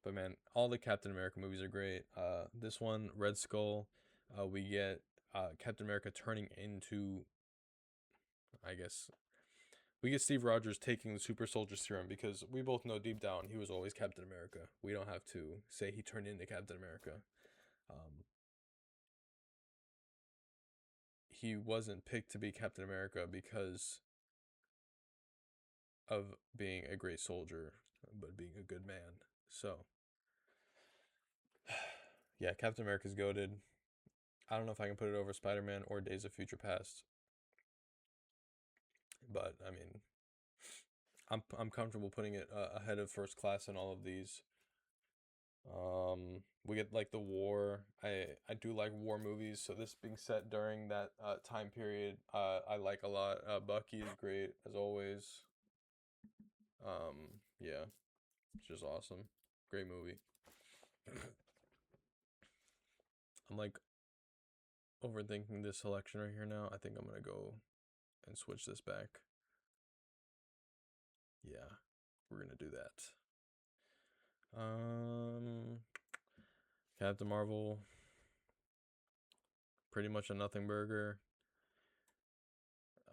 But man, all the Captain America movies are great. This one, Red Skull, we get Captain America turning into, I guess, we get Steve Rogers taking the super soldier serum because we both know deep down he was always Captain America. We don't have to say he turned into Captain America. Um, he wasn't picked to be Captain America because of being a great soldier, but being a good man. So, yeah, Captain America's goated. I don't know if I can put it over Spider Man or Days of Future Past, but I mean, I'm comfortable putting it ahead of First Class in all of these. We get like the war. I do like war movies, so this being set during that time period, I like a lot. Bucky is great as always. Yeah, it's just awesome. Great movie. I'm like overthinking this selection right here now. I think I'm gonna go and switch this back. Yeah, we're gonna do that. Captain Marvel, pretty much a nothing burger.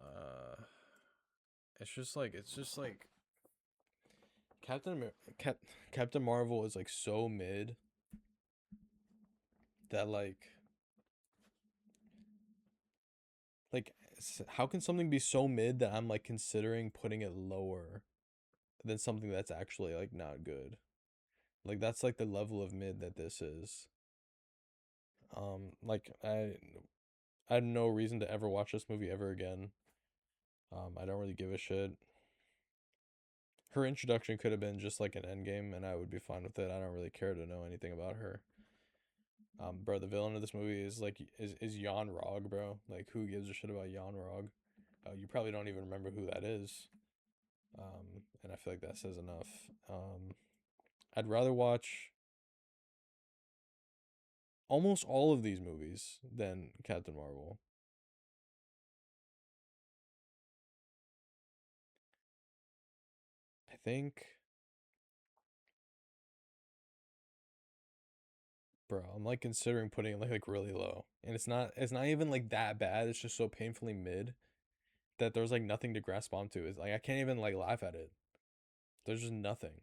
Uh, it's just like Captain Marvel is like so mid that how can something be so mid that I'm like considering putting it lower than something that's actually like not good? Like that's like the level of mid that this is. Like I had no reason to ever watch this movie ever again. I don't really give a shit. Her introduction could have been just like an Endgame, and I would be fine with it. I don't really care to know anything about her. Bro, the villain of this movie is like is Jan Rog, bro. Like, who gives a shit about Jan Rog? You probably don't even remember who that is. And I feel like that says enough. I'd rather watch almost all of these movies than Captain Marvel. I think, bro, I'm like considering putting it like really low, and it's not even like that bad. It's just so painfully mid that there's like nothing to grasp onto. It's like I can't even like laugh at it. There's just nothing.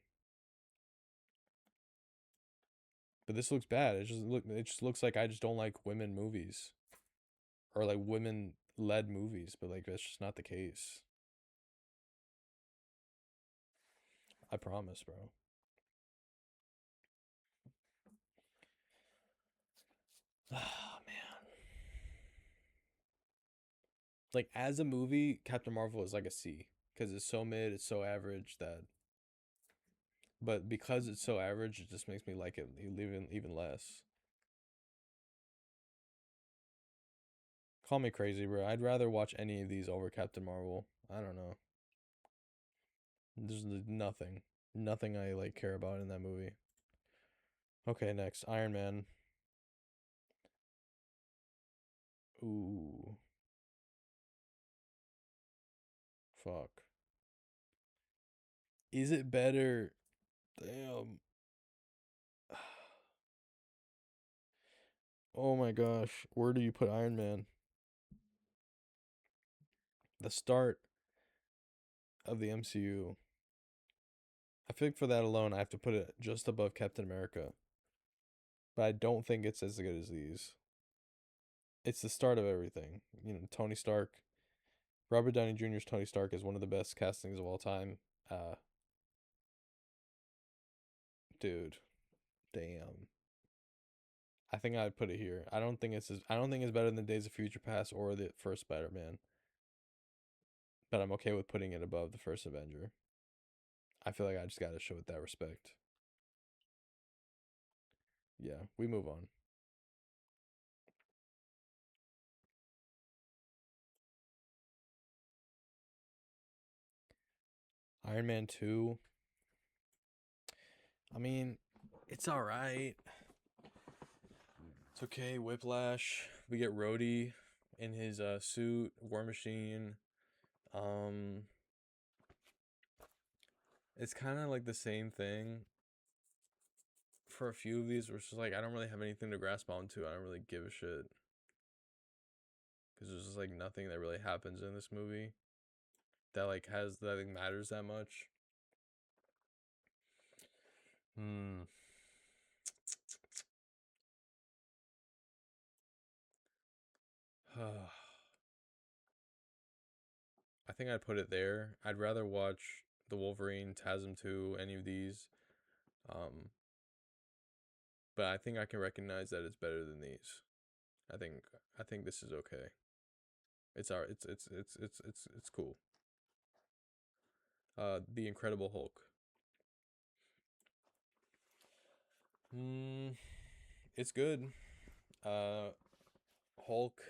But this looks bad. It just looks like I just don't like women movies or like women led movies, but like that's just not the case. I promise, bro. Oh man. Like as a movie, Captain Marvel is like a C because it's so mid, it's so average that. But because it's so average, it just makes me like it even less. Call me crazy, bro. I'd rather watch any of these over Captain Marvel. I don't know. There's nothing I like care about in that movie. Okay, next Iron Man. Ooh, fuck. Is it better? Damn. Oh my gosh. Where do you put Iron Man? The start of the MCU. I think for that alone, I have to put it just above Captain America. But I don't think it's as good as these. It's the start of everything. You know, Tony Stark. Robert Downey Jr.'s Tony Stark is one of the best castings of all time. Uh, dude, damn. I think I'd put it here. I don't think it's better than Days of Future Past or the first Spider-Man, but I'm okay with putting it above the first Avenger. I feel like I just gotta show it that respect. Yeah, we move on. Iron Man 2. I mean, it's all right. It's okay. Whiplash. We get Rhodey in his suit. War Machine. Um, it's kind of like the same thing for a few of these. Where it's just like I don't really have anything to grasp onto. I don't really give a shit because there's just like nothing that really happens in this movie that like matters that much. Hmm. I think I'd put it there. I'd rather watch the Wolverine, TASM 2, any of these. Um, but I think I can recognize that it's better than these. I think I think this is okay. It's cool. The Incredible Hulk. Hmm, it's good. Uh, Hulk.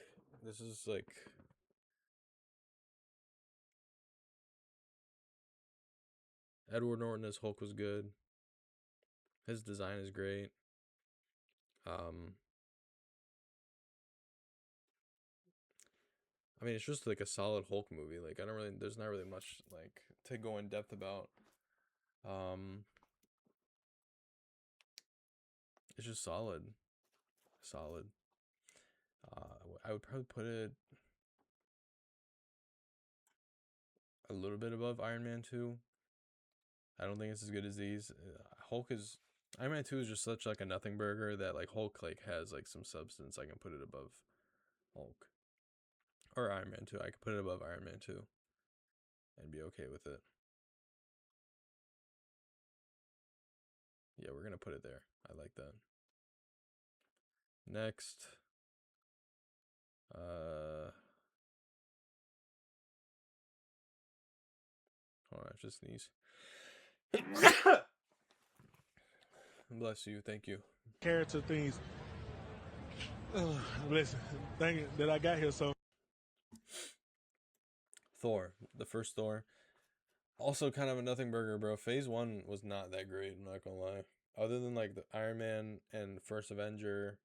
This is like Edward Norton as Hulk was good. His design is great. Um, I mean, it's just like a solid Hulk movie. Like I don't really, there's not really much like to go in depth about. It's just solid. Solid. I would probably put it a little bit above Iron Man 2. I don't think it's as good as these. Iron Man 2 is just such like a nothing burger that like Hulk like has like some substance. I can put it above Hulk. Or Iron Man 2. I could put it above Iron Man 2 and be okay with it. Yeah, we're gonna put it there. I like that. Next. Hold on, I just sneeze. Bless you, thank you. Character things. Listen, thank you that I got here. So Thor, the first Thor. Also kind of a nothing burger, bro. Phase 1 was not that great, I'm not gonna lie. Other than like the Iron Man and First Avenger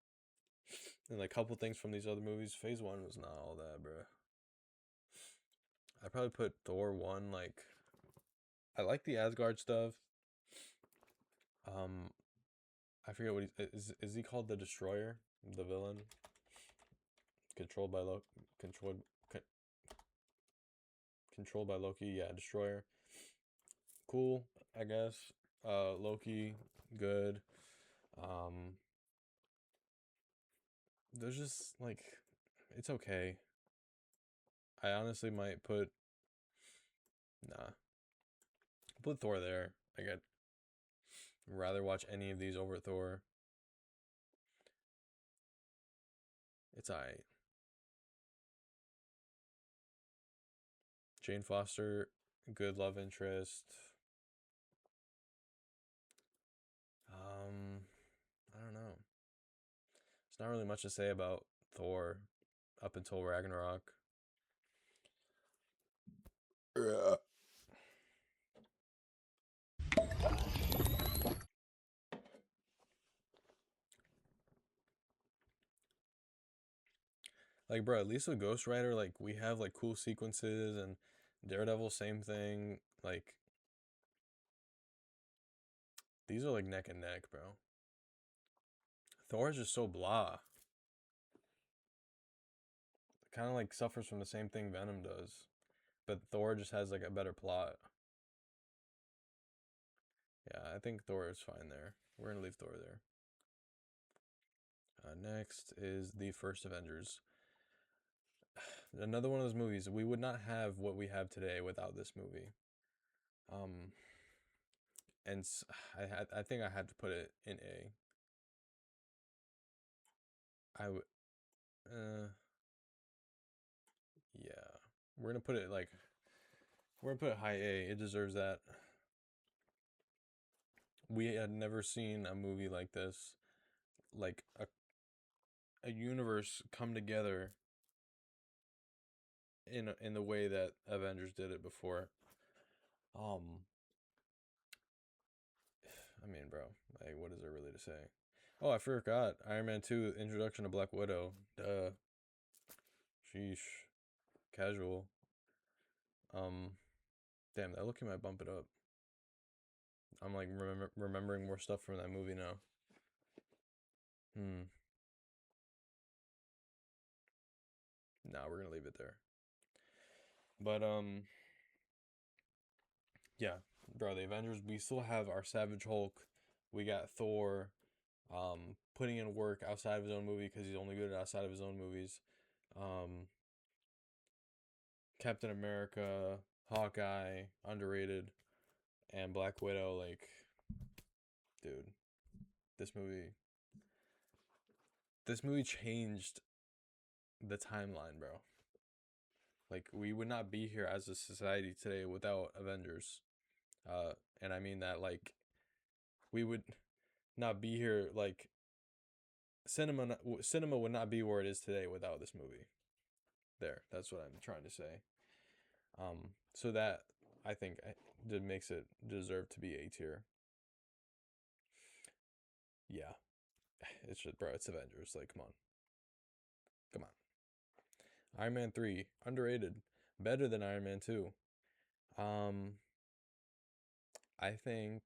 and like a couple things from these other movies, Phase 1 was not all that, bro. I probably put Thor 1 like I like the Asgard stuff. I forget what is he called, the Destroyer, the villain? Controlled by controlled by Loki, yeah, Destroyer. Cool, I guess. Loki, good. There's just like it's okay. I honestly might put put Thor there. Like I'd rather watch any of these over Thor. It's alright. Jane Foster, good love interest. I don't know. There's not really much to say about Thor up until Ragnarok. Like, bro, at least with Ghost Rider, like, we have, like, cool sequences, and Daredevil, same thing. Like, these are, like, neck and neck, bro. Thor is just so blah. Kind of, like, suffers from the same thing Venom does. But Thor just has, like, a better plot. Yeah, I think Thor is fine there. We're gonna leave Thor there. Next is the first Avengers. Another one of those movies. We would not have what we have today without this movie. And I think I had to put it in A. I would, yeah. We're gonna put it like, we're gonna put it high A. It deserves that. We had never seen a movie like this, like a universe come together in the way that Avengers did it before. I mean, bro, like, what is there really to say? Oh, I forgot. Iron Man 2, introduction to Black Widow. Duh. Sheesh. Casual. Damn, that looking might bump it up. I'm like remembering more stuff from that movie now. Nah, we're gonna leave it there. But yeah, bro, the Avengers. We still have our Savage Hulk. We got Thor, putting in work outside of his own movie because he's only good outside of his own movies. Captain America, Hawkeye, underrated, and Black Widow. Like, dude, this movie changed the timeline, bro. Like, we would not be here as a society today without Avengers. And I mean that, like, we would not be here, like, cinema would not be where it is today without this movie. That's what I'm trying to say. So that, I think, makes it deserve to be A tier. Yeah. It's just, bro, it's Avengers. Like, come on. Come on. Iron Man 3, underrated. Better than Iron Man 2. I think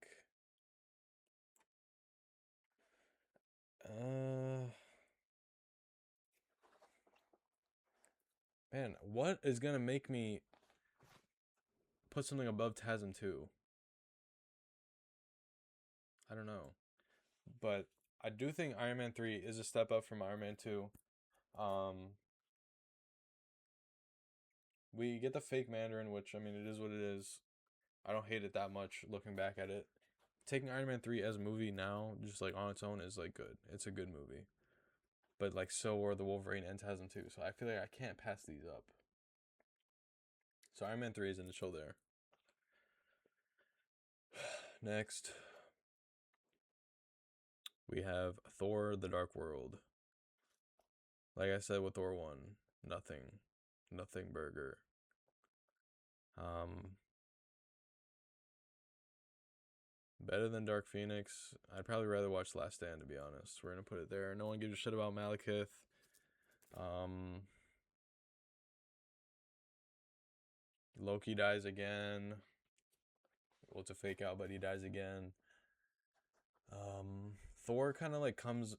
uh man, what is gonna make me put something above TASM 2? I don't know. But I do think Iron Man 3 is a step up from Iron Man 2. Um we get the fake Mandarin, which I mean it is what it is. I don't hate it that much looking back at it. Taking Iron Man 3 as a movie now, just like on its own, is like good. It's a good movie. But like so are the Wolverine and TASM 2. So I feel like I can't pass these up. So Iron Man 3 is initial there. Next, we have Thor the Dark World. Like I said with Thor 1, nothing. Nothing burger. Um Better than Dark Phoenix. I'd probably rather watch Last Stand, to be honest. We're gonna put it there. No one gives a shit about Malekith. Um Loki dies again. Well, it's a fake out, but he dies again. Thor kind of like comes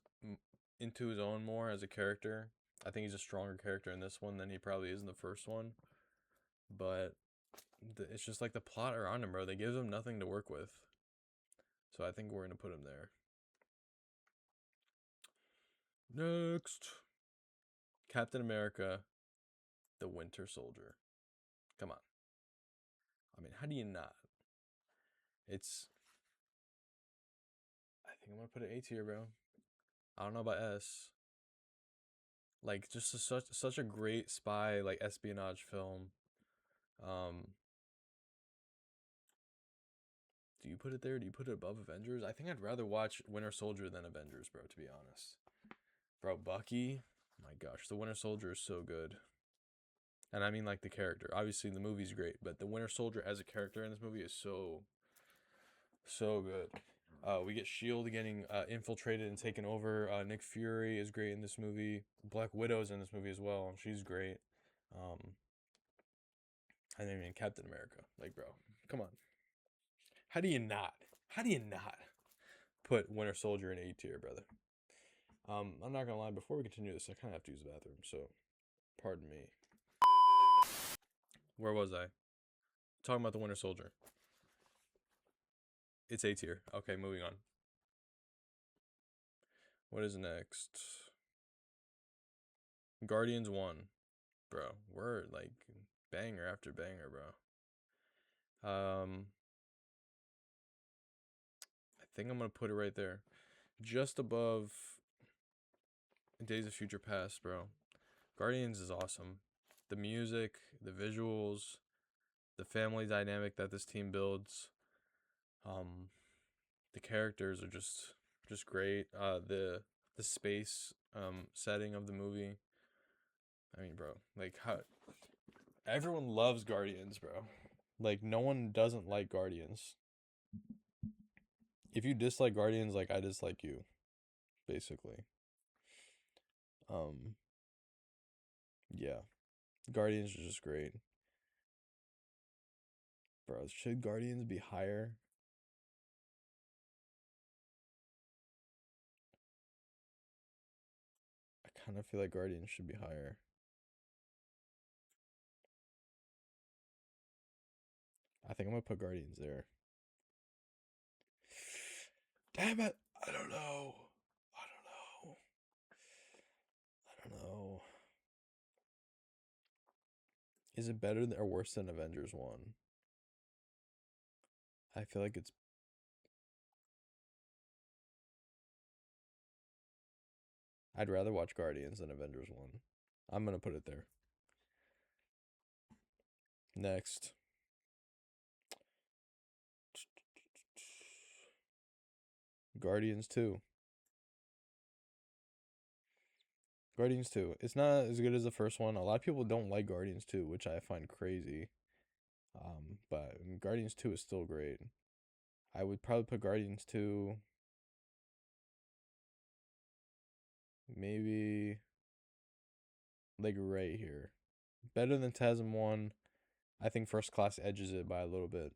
into his own more as a character. I think he's a stronger character in this one than he probably is in the first one. But it's just like the plot around him, bro. They give him nothing to work with. So I think we're gonna put him there. Next, Captain America, the Winter Soldier. Come on. I mean, how do you not? It's. I think I'm gonna put an A tier, bro. I don't know about S. Like, just such a great spy like espionage film. Um, do you put it there? Do you put it above Avengers? I think I'd rather watch Winter Soldier than Avengers, bro. To be honest, bro, Bucky. My gosh, the Winter Soldier is so good. And I mean like the character. Obviously the movie's great, but the Winter Soldier as a character in this movie is so good. We get Shield getting infiltrated and taken over. Nick Fury is great in this movie. Black Widow's in this movie as well, and she's great. Um, and I mean Captain America, like bro, come on. How do you not? How do you not put Winter Soldier in A tier, brother? I'm not gonna lie. Before we continue this, I kind of have to use the bathroom, so pardon me. Where was I? Talking about the Winter Soldier. It's A tier. Okay, moving on. What is next? Guardians 1. Bro, we're like banger after banger, bro. I think I'm going to put it right there. Just above Days of Future Past, bro. Guardians is awesome. The music, the visuals, the family dynamic that this team builds. The characters are just great. The space setting of the movie. I mean, bro, like how everyone loves Guardians, bro. Like no one doesn't like Guardians. If you dislike Guardians, like I dislike you, basically. Um, yeah, Guardians are just great, bro. Should Guardians be higher? I kind of feel like Guardians should be higher. I think I'm gonna put Guardians there. Damn it! I don't know. I don't know. I don't know. Is it better or worse than Avengers 1? I feel like it's. I'd rather watch Guardians than Avengers 1. I'm gonna put it there. Next. Guardians 2. Guardians 2. It's not as good as the first one. A lot of people don't like Guardians 2, which I find crazy. But Guardians 2 is still great. I would probably put Guardians 2 maybe like right here. Better than TASM 1. I think First Class edges it by a little bit.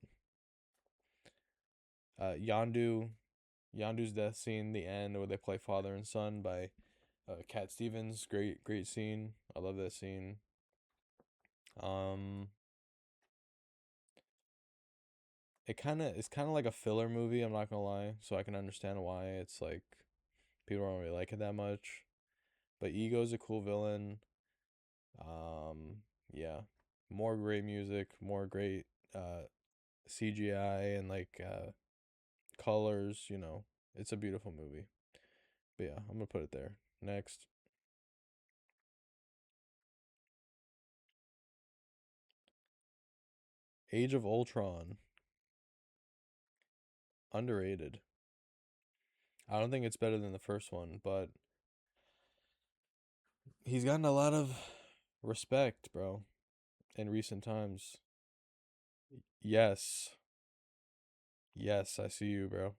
Yondu's death scene, the end where they play father and son by Cat Stevens. Great scene. I love that scene. Um, it's kind of like a filler movie. I'm not gonna lie, so I can understand why it's like people don't really like it that much. But Ego's a cool villain. Yeah, more great music, more great CGI and like colors. It's a beautiful movie. But yeah, I'm gonna put it there. Next, Age of Ultron, underrated. I don't think it's better than the first one, but he's gotten a lot of respect, bro, in recent times. Yes. Yes, I see you, bro.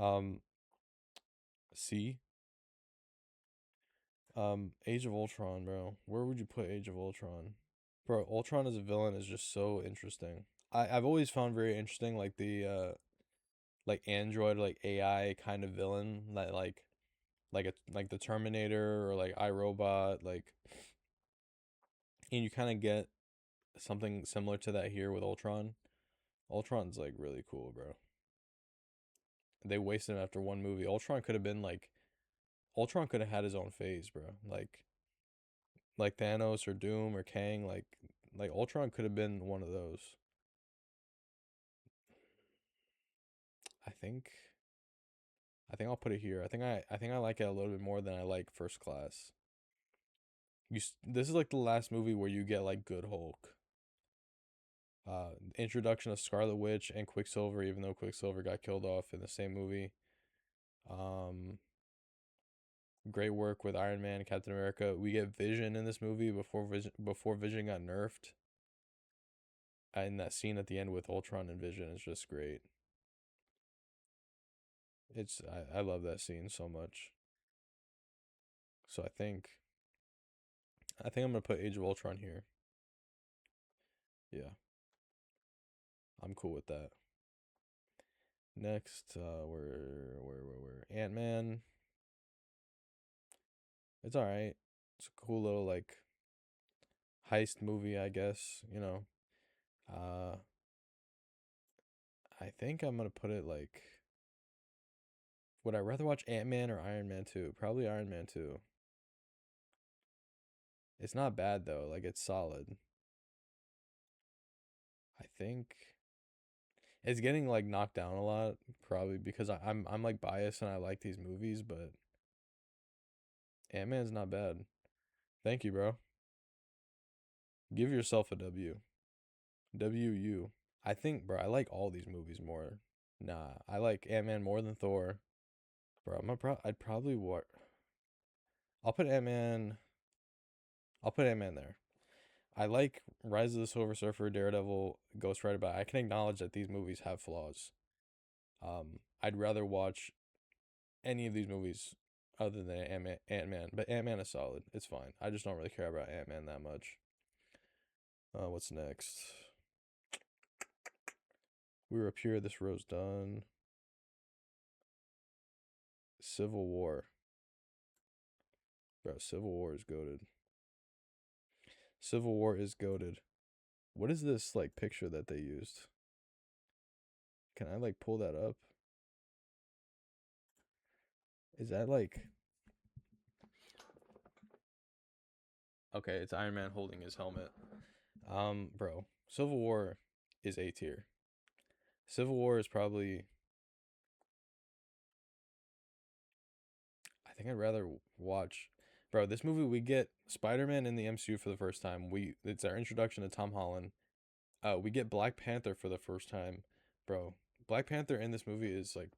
Um, see? Age of Ultron, bro. Where would you put Age of Ultron? Bro, Ultron as a villain is just so interesting. I've always found very interesting like the like android like AI kind of villain that like the Terminator or like iRobot like, and you kind of get something similar to that here with Ultron. Ultron's like really cool, bro. They wasted him after one movie. Ultron could have had his own phase, bro. Like Thanos or Doom or Kang, like Ultron could have been one of those. I think I think I'll put it here. I think I like it a little bit more than I like First Class. This is like the last movie where you get like good Hulk. Introduction of Scarlet Witch and Quicksilver, even though Quicksilver got killed off in the same movie. Um, Great work with Iron Man, Captain America. We get Vision in this movie before Vision got nerfed. And that scene at the end with Ultron and Vision is just great. I love that scene so much. So I think I'm gonna put Age of Ultron here. Yeah, I'm cool with that. Next, where Ant-Man. It's all right. It's a cool little like heist movie, I guess. Uh, I think I'm gonna put it like. Would I rather watch Ant-Man or Iron Man 2? Probably Iron Man 2. It's not bad though. Like it's solid. I think it's getting like knocked down a lot, probably because I'm like biased and I like these movies, but Ant-Man's not bad. Thank you, bro. Give yourself a W. WU. I think, bro, I like all these movies more. Nah, I like Ant-Man more than Thor. Bro, I'd probably what I'll put Ant-Man I'll put Ant-Man there. I like Rise of the Silver Surfer, Daredevil, Ghost Rider, but I can acknowledge that these movies have flaws. I'd rather watch any of these movies other than Ant-Man, but Ant-Man is solid. It's fine. I just don't really care about Ant-Man that much. What's next? We were up here. This row's done. Civil War. Bro, Civil War is goated. Civil War is goated. What is this like picture that they used? Can I like pull that up? Is that like okay, it's Iron Man holding his helmet. Bro, Civil War is A tier. Civil War is probably I think I'd rather watch bro, this movie we get Spider-Man in the MCU for the first time. It's our introduction to Tom Holland. We get Black Panther for the first time. Bro, Black Panther in this movie is like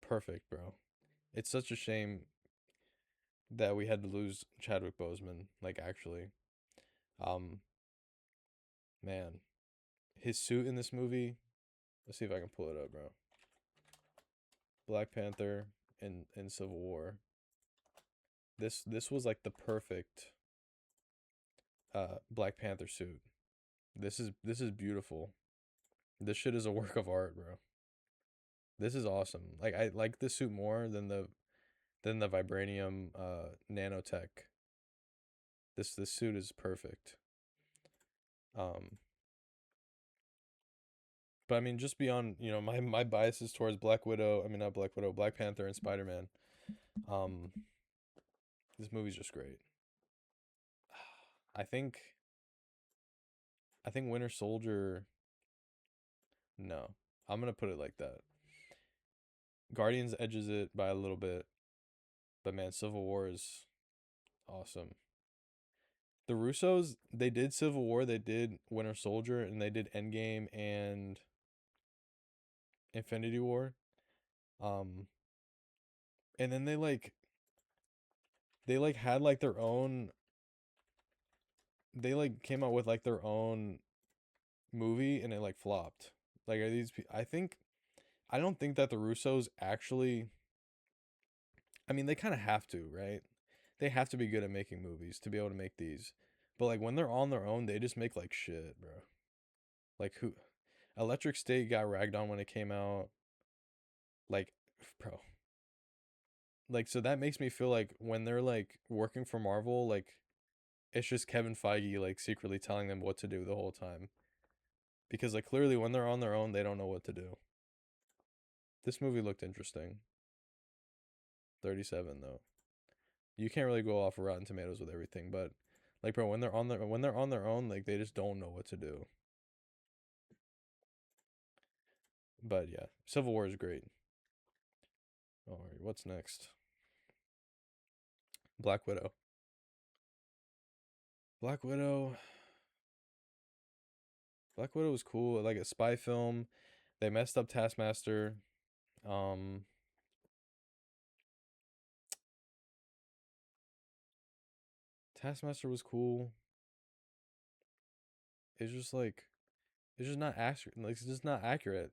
perfect, bro. It's such a shame that we had to lose Chadwick Boseman, like actually. Um Man, his suit in this movie, let's see if I can pull it up, bro. Black Panther in Civil War. This was like the perfect Black Panther suit. This is beautiful. This shit is a work of art, bro. This is awesome. Like I like this suit more than the vibranium nanotech. This suit is perfect. Um but I mean just beyond, my biases towards Black Widow, I mean not Black Widow, Black Panther and Spider-Man. Um this movie's just great. I think I think Winter Soldier, no. I'm going to put it like that. Guardians edges it by a little bit, but man, Civil War is awesome. The Russos, they did Civil War, they did Winter Soldier, and they did Endgame and Infinity War. Um, and then they had like their own. They like came out with like their own movie, and it like flopped. Like are these? I don't think that the Russos actually. I mean, they kind of have to, right? They have to be good at making movies to be able to make these. But like when they're on their own, they just make like shit, bro. Like who? Electric State got ragged on when it came out. Like, bro, like so that makes me feel like when they're like working for Marvel, like it's just Kevin Feige like secretly telling them what to do the whole time. Because like clearly when they're on their own, they don't know what to do. This movie looked interesting. 37 though. You can't really go off of Rotten Tomatoes with everything, but like bro, when they're on their own, like they just don't know what to do. But yeah, Civil War is great. All right, what's next? Black Widow. Black Widow. Black Widow was cool, like a spy film. They messed up Taskmaster. Um, Taskmaster was cool. It's just like it's just not accurate. Like it's just not accurate.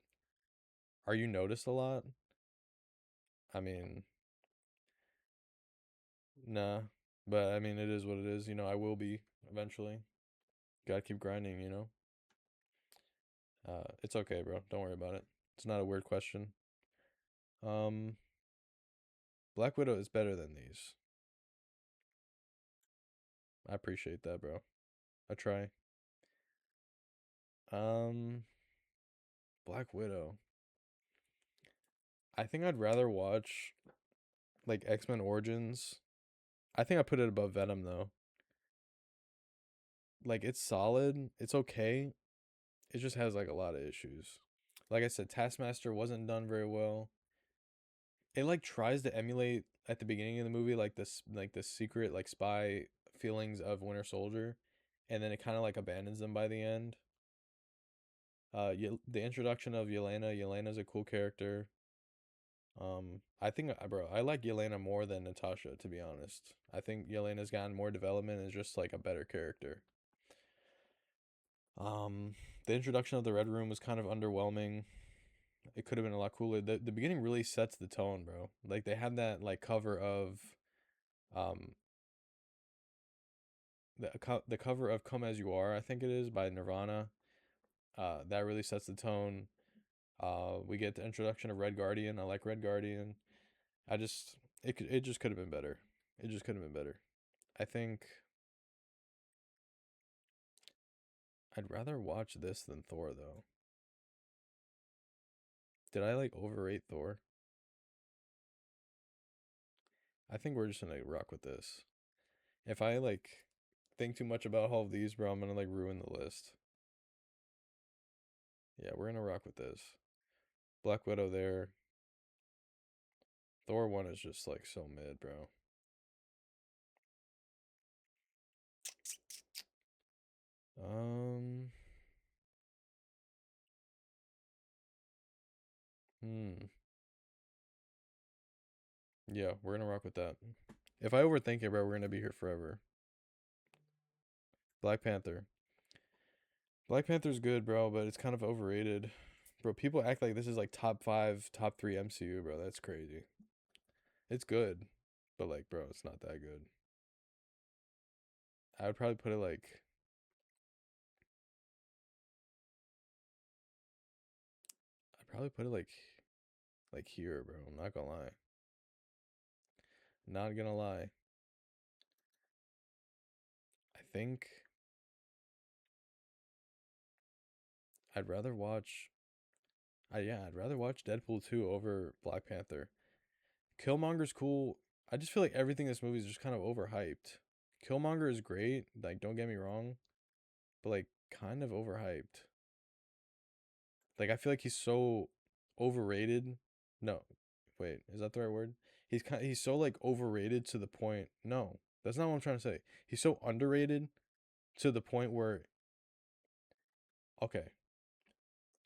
Are you noticed a lot? I mean, nah. But I mean, it is what it is. I will be eventually. Gotta keep grinding. It's okay, bro. Don't worry about it. It's not a weird question. Um, Black Widow is better than these. I appreciate that, bro. I try. Um, Black Widow. I think I'd rather watch like X-Men Origins. I think I put it above Venom though. Like it's solid. It's okay. It just has like a lot of issues. Like I said, Taskmaster wasn't done very well. It like tries to emulate at the beginning of the movie like this secret like spy feelings of Winter Soldier, and then it kind of like abandons them by the end. The introduction of Yelena. Yelena's a cool character. I think, bro, I like Yelena more than Natasha, to be honest. I think Yelena's gotten more development and is just like a better character. Um, the introduction of the Red Room was kind of underwhelming. It could have been a lot cooler. The beginning really sets the tone, bro. Like they had that like cover of, um, the cover of "Come as You Are," I think it is by Nirvana. That really sets the tone. We get the introduction of Red Guardian. I like Red Guardian. It just could have been better. It just could have been better. I think I'd rather watch this than Thor though. Did I like overrate Thor? I think we're just gonna rock with this. If I like think too much about all of these, bro, I'm gonna like ruin the list. Yeah, we're gonna rock with this. Black Widow there. Thor 1 is just like so mid, bro. Um, hmm. Yeah, we're gonna rock with that. If I overthink it, bro, we're gonna be here forever. Black Panther. Black Panther's good, bro, but it's kind of overrated. Bro, people act like this is like top 5, top 3 MCU, bro. That's crazy. It's good, but like, bro, it's not that good. I would probably put it like probably put it like here, bro. I'm not gonna lie. Not gonna lie. I think I'd rather watch. I'd rather watch Deadpool 2 over Black Panther. Killmonger's cool. I just feel like everything in this movie is just kind of overhyped. Killmonger is great, like don't get me wrong, but like kind of overhyped. Like I feel like he's so overrated. No, wait, is that the right word? He's so like overrated to the point. No, that's not what I'm trying to say. He's so underrated to the point where okay,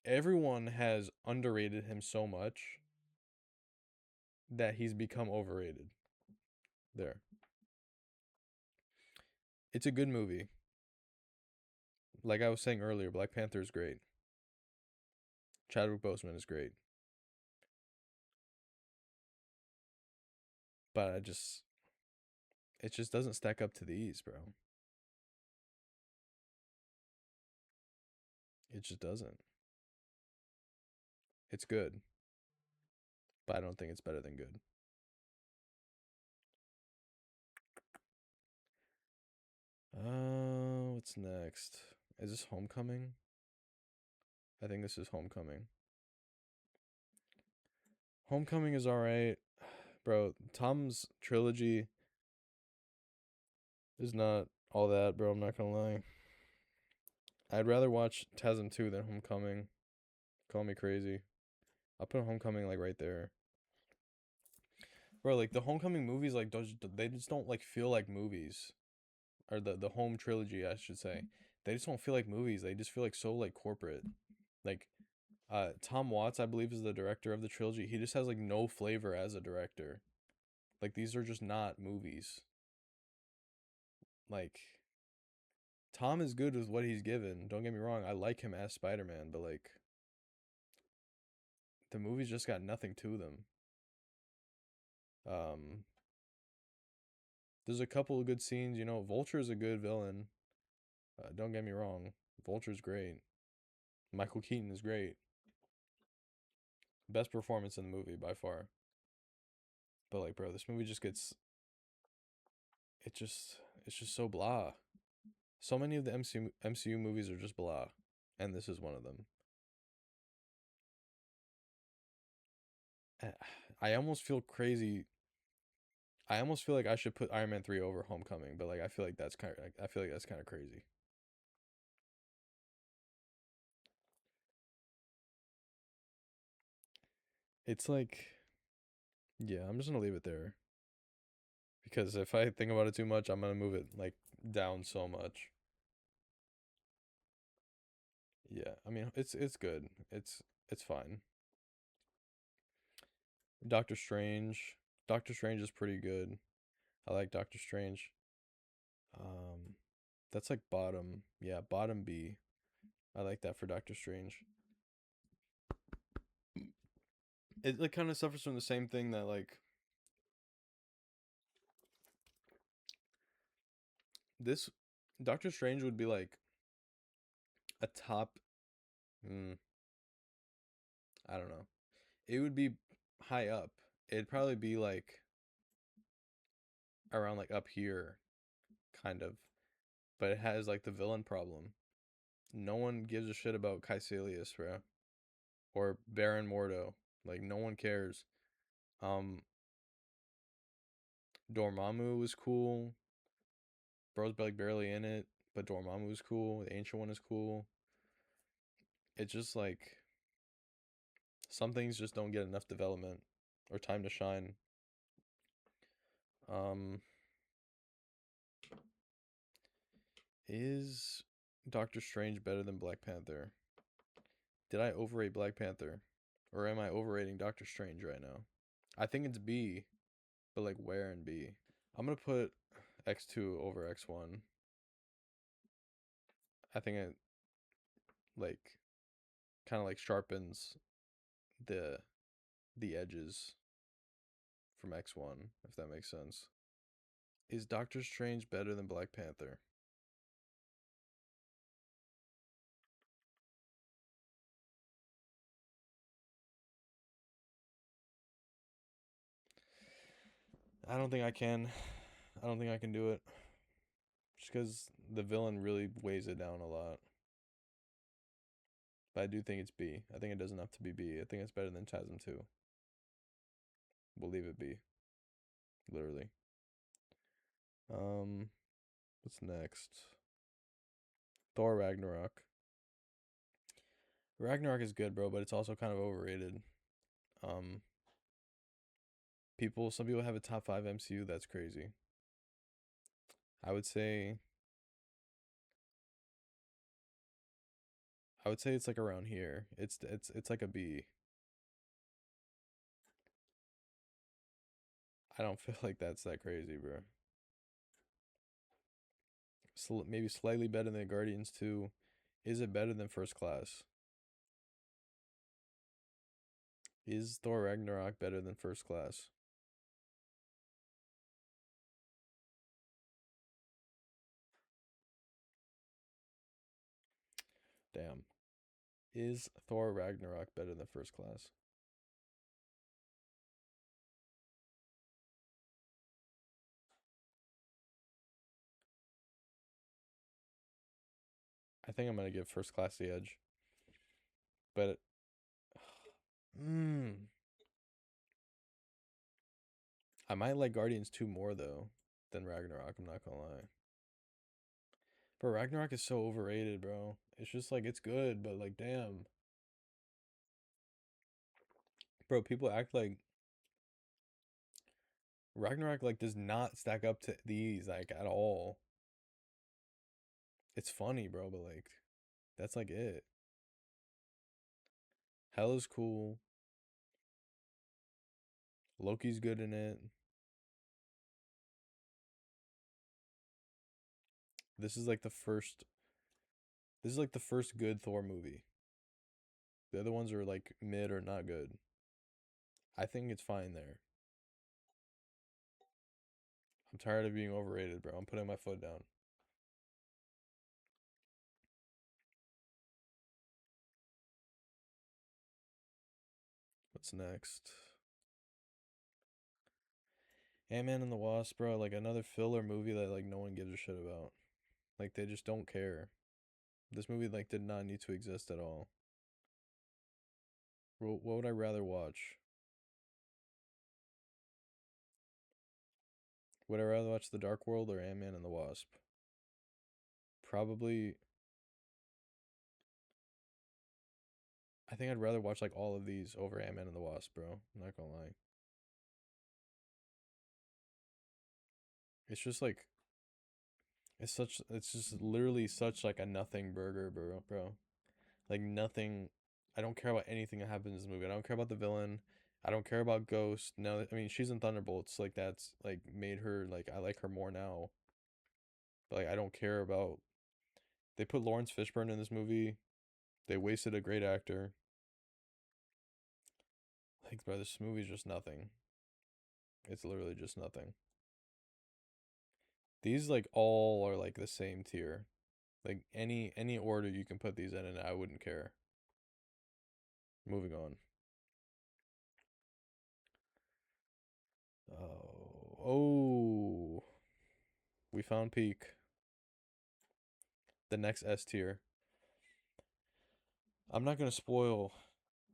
everyone has underrated him so much that he's become overrated. There. It's a good movie. Like I was saying earlier, Black Panther is great. Chadwick Boseman is great. But it just doesn't stack up to these, bro. It just doesn't. It's good, but I don't think it's better than good. What's next? Is this Homecoming? I think this is Homecoming. Homecoming is alright. Bro, Tom's trilogy is not all that, bro. I'm not gonna lie. I'd rather watch TASM 2 than Homecoming. Call me crazy. I'll put Homecoming like right there. Bro, like the Homecoming movies, like they just don't like feel like movies. Or the Home trilogy, I should say. They just don't feel like movies. They just feel like so like corporate. Like Tom Watts, I believe, is the director of the trilogy. He just has like no flavor as a director. Like these are just not movies. Like Tom is good with what he's given. Don't get me wrong. I like him as Spider-Man, but like the movies just got nothing to them. Um there's a couple of good scenes, you know, Vulture is a good villain. Don't get me wrong. Vulture's great. Michael Keaton is great. Best performance in the movie by far. But like, bro, this movie just gets it just it's just so blah. So many of the MCU movies are just blah, and this is one of them. I almost feel crazy. I almost feel like I should put Iron Man 3 over Homecoming, but like I feel like I feel like that's kind of crazy. It's like yeah, I'm just going to leave it there because if I think about it too much, I'm going to move it like down so much. Yeah, I mean, it's good. It's fine. Doctor Strange. Doctor Strange is pretty good. I like Doctor Strange. Um, that's like bottom. Yeah, bottom B. I like that for Doctor Strange. It like kind of suffers from the same thing that like this Doctor Strange would be like a top. Mm, I don't know. It would be high up. It'd probably be like around like up here, kind of. But it has like the villain problem. No one gives a shit about Caecilius, bro, or Baron Mordo. Like no one cares. Um, Dormammu was cool. Bro's like barely in it, but Dormammu was cool. The Ancient One is cool. It's just like some things just don't get enough development or time to shine. Um, is Doctor Strange better than Black Panther? Did I overrate Black Panther? Or am I overrating Doctor Strange right now? I think it's B, but like where in B? I'm gonna put X2 over X1. I think it like kind of like sharpens the the edges from X1, if that makes sense. Is Doctor Strange better than Black Panther? I don't think I can. I don't think I can do it. Just because the villain really weighs it down a lot. But I do think it's B. I think it does enough to be B. I think it's better than Chasm 2. We'll leave it B. Literally. Um, what's next? Thor Ragnarok. Ragnarok is good, bro, but it's also kind of overrated. Um, some people have a top 5 MCU. That's crazy. I would say, I would say it's like around here. It's like a B. I don't feel like that's that crazy, bro. Maybe slightly better than Guardians 2. Is it better than First Class? Is Thor Ragnarok better than First Class? Damn. Is Thor Ragnarok better than First Class? I think I'm gonna give First Class the edge. But mm, I might like Guardians 2 more though than Ragnarok, I'm not gonna lie. But Ragnarok is so overrated, bro. It's just like it's good, but like damn. Bro, people act like Ragnarok like does not stack up to these like at all. It's funny, bro, but like that's like it. Hell is cool. Loki's good in it. This is like the first this is like the first good Thor movie. The other ones are like mid or not good. I think it's fine there. I'm tired of being overrated, bro. I'm putting my foot down. What's next? Ant-Man and the Wasp, bro, like another filler movie that like no one gives a shit about. Like they just don't care. This movie like did not need to exist at all. What would I rather watch? Would I rather watch The Dark World or Ant-Man and the Wasp? Probably I think I'd rather watch like all of these over Ant-Man and the Wasp, bro. I'm not gonna lie. It's just like it's just literally such like a nothing burger, bro. Like nothing. I don't care about anything that happens in this movie. I don't care about the villain. I don't care about Ghost. No, I mean she's in Thunderbolts. Like that's like made her like I like her more now. But like I don't care about. They put Lawrence Fishburne in this movie. They wasted a great actor. Like bro, this movie's just nothing. It's literally just nothing. These like all are like the same tier. Like any order you can put these in, and I wouldn't care. Moving on. Oh, we found peak. The next S tier. I'm not gonna spoil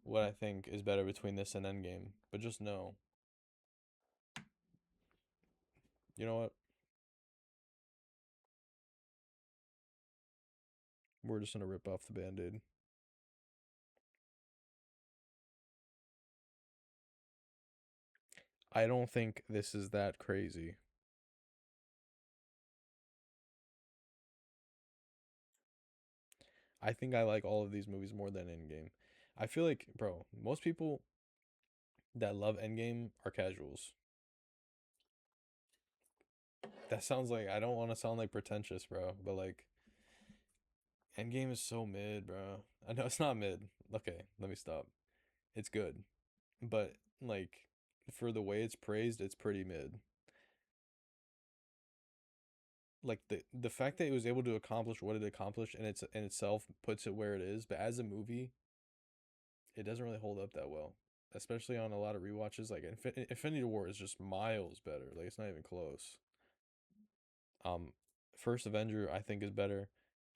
what I think is better between this and Endgame, but just know. You know what? We're just gonna rip off the band-aid. I don't think this is that crazy. I think I like all of these movies more than Endgame. I feel like, bro, most people that love Endgame are casuals. That sounds like I don't want to sound like pretentious, bro, but like Endgame is so mid, bro. I know it's not mid. Okay, let me stop. It's good, but like for the way it's praised, it's pretty mid. Like the fact that it was able to accomplish what it accomplished and it's in itself puts it where it is, but as a movie, it doesn't really hold up that well. especially on a lot of rewatches. Like Infinity War is just miles better. Like it's not even close. Um, First Avenger I think is better.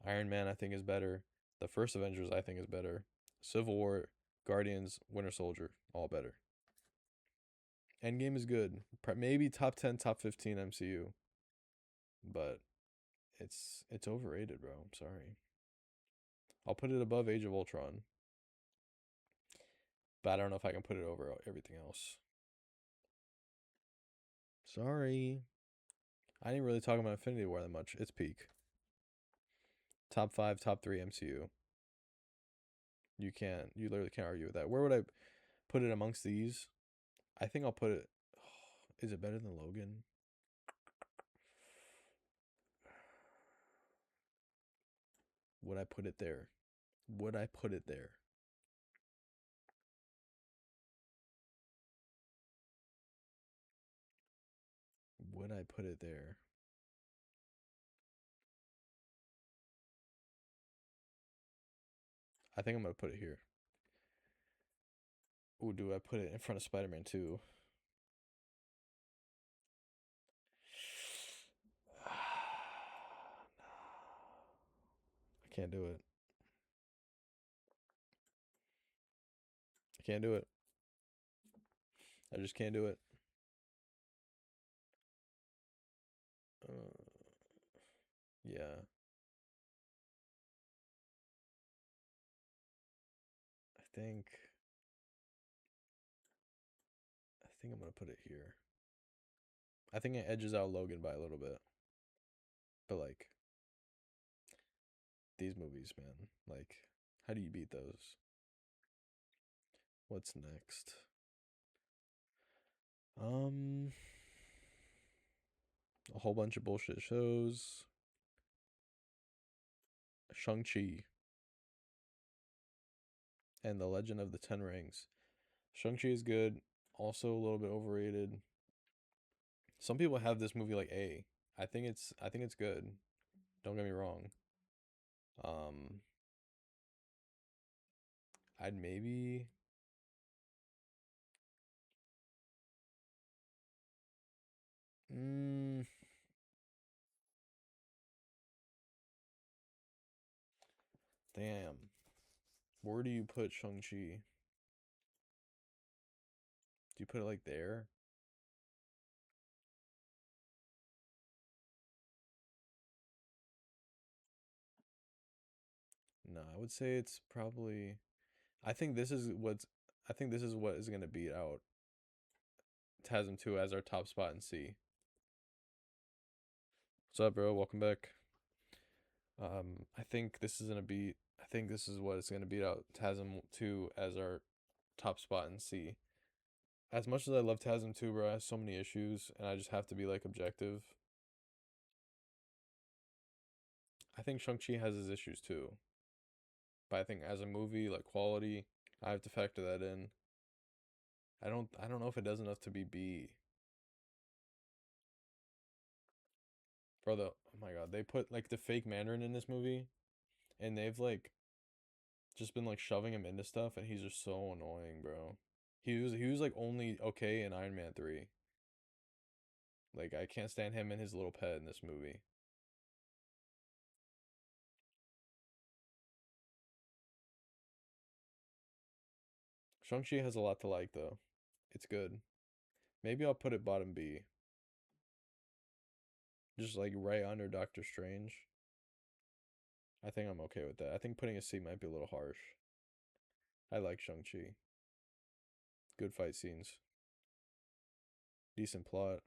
Iron Man I think is better. The first Avengers I think is better. Civil War, Guardians, Winter Soldier, all better. Endgame is good. Maybe top 10, top 15 MCU, but it's overrated, bro. I'm sorry. I'll put it above Age of Ultron, but I don't know if I can put it over everything else. Sorry. I didn't really talk about Infinity War that much. It's peak. Top 5, top 3 MCU. You literally can't argue with that. Where would I put it amongst these? I think I'll put it. Is it better than Logan? Would I put it there? Would I put it there? Would I put it there? I think I'm gonna put it here. Ooh, do I put it in front of Spider-Man 2? I can't do it. I can't do it. I just can't do it. Uh, yeah, I think I think I'm gonna put it here. I think it edges out Logan by a little bit, but like these movies, man, like how do you beat those? What's next? Um, a whole bunch of bullshit shows. Shang-Chi and the Legend of the Ten Rings. Shang-Chi is good, also a little bit overrated. Some people have this movie like A. I think it's good. Don't get me wrong. Um, I'd maybe mm, damn. Where do you put Shang-Chi? Do you put it like there? No, I would say it's probably I think this is what's I think this is what is gonna beat out TASM 2 as our top spot in C. What's up, bro? Welcome back. I think this is gonna beat. I think this is what is gonna beat out TASM 2 as our top spot in C. As much as I love TASM 2, bro, it has so many issues, and I just have to be like objective. I think Shang-Chi has his issues too, but I think as a movie, like quality, I have to factor that in. I don't know if it does enough to be B. Bro, oh my god, they put like the fake Mandarin in this movie, and they've like just been like shoving him into stuff, and he's just so annoying, bro. He was like only okay in Iron Man 3. Like I can't stand him and his little pet in this movie. Shang-Chi has a lot to like though. It's good. Maybe I'll put it bottom B. Just like right under Doctor Strange. I think I'm okay with that. I think putting a C might be a little harsh. I like Shang-Chi. Good fight scenes. Decent plot.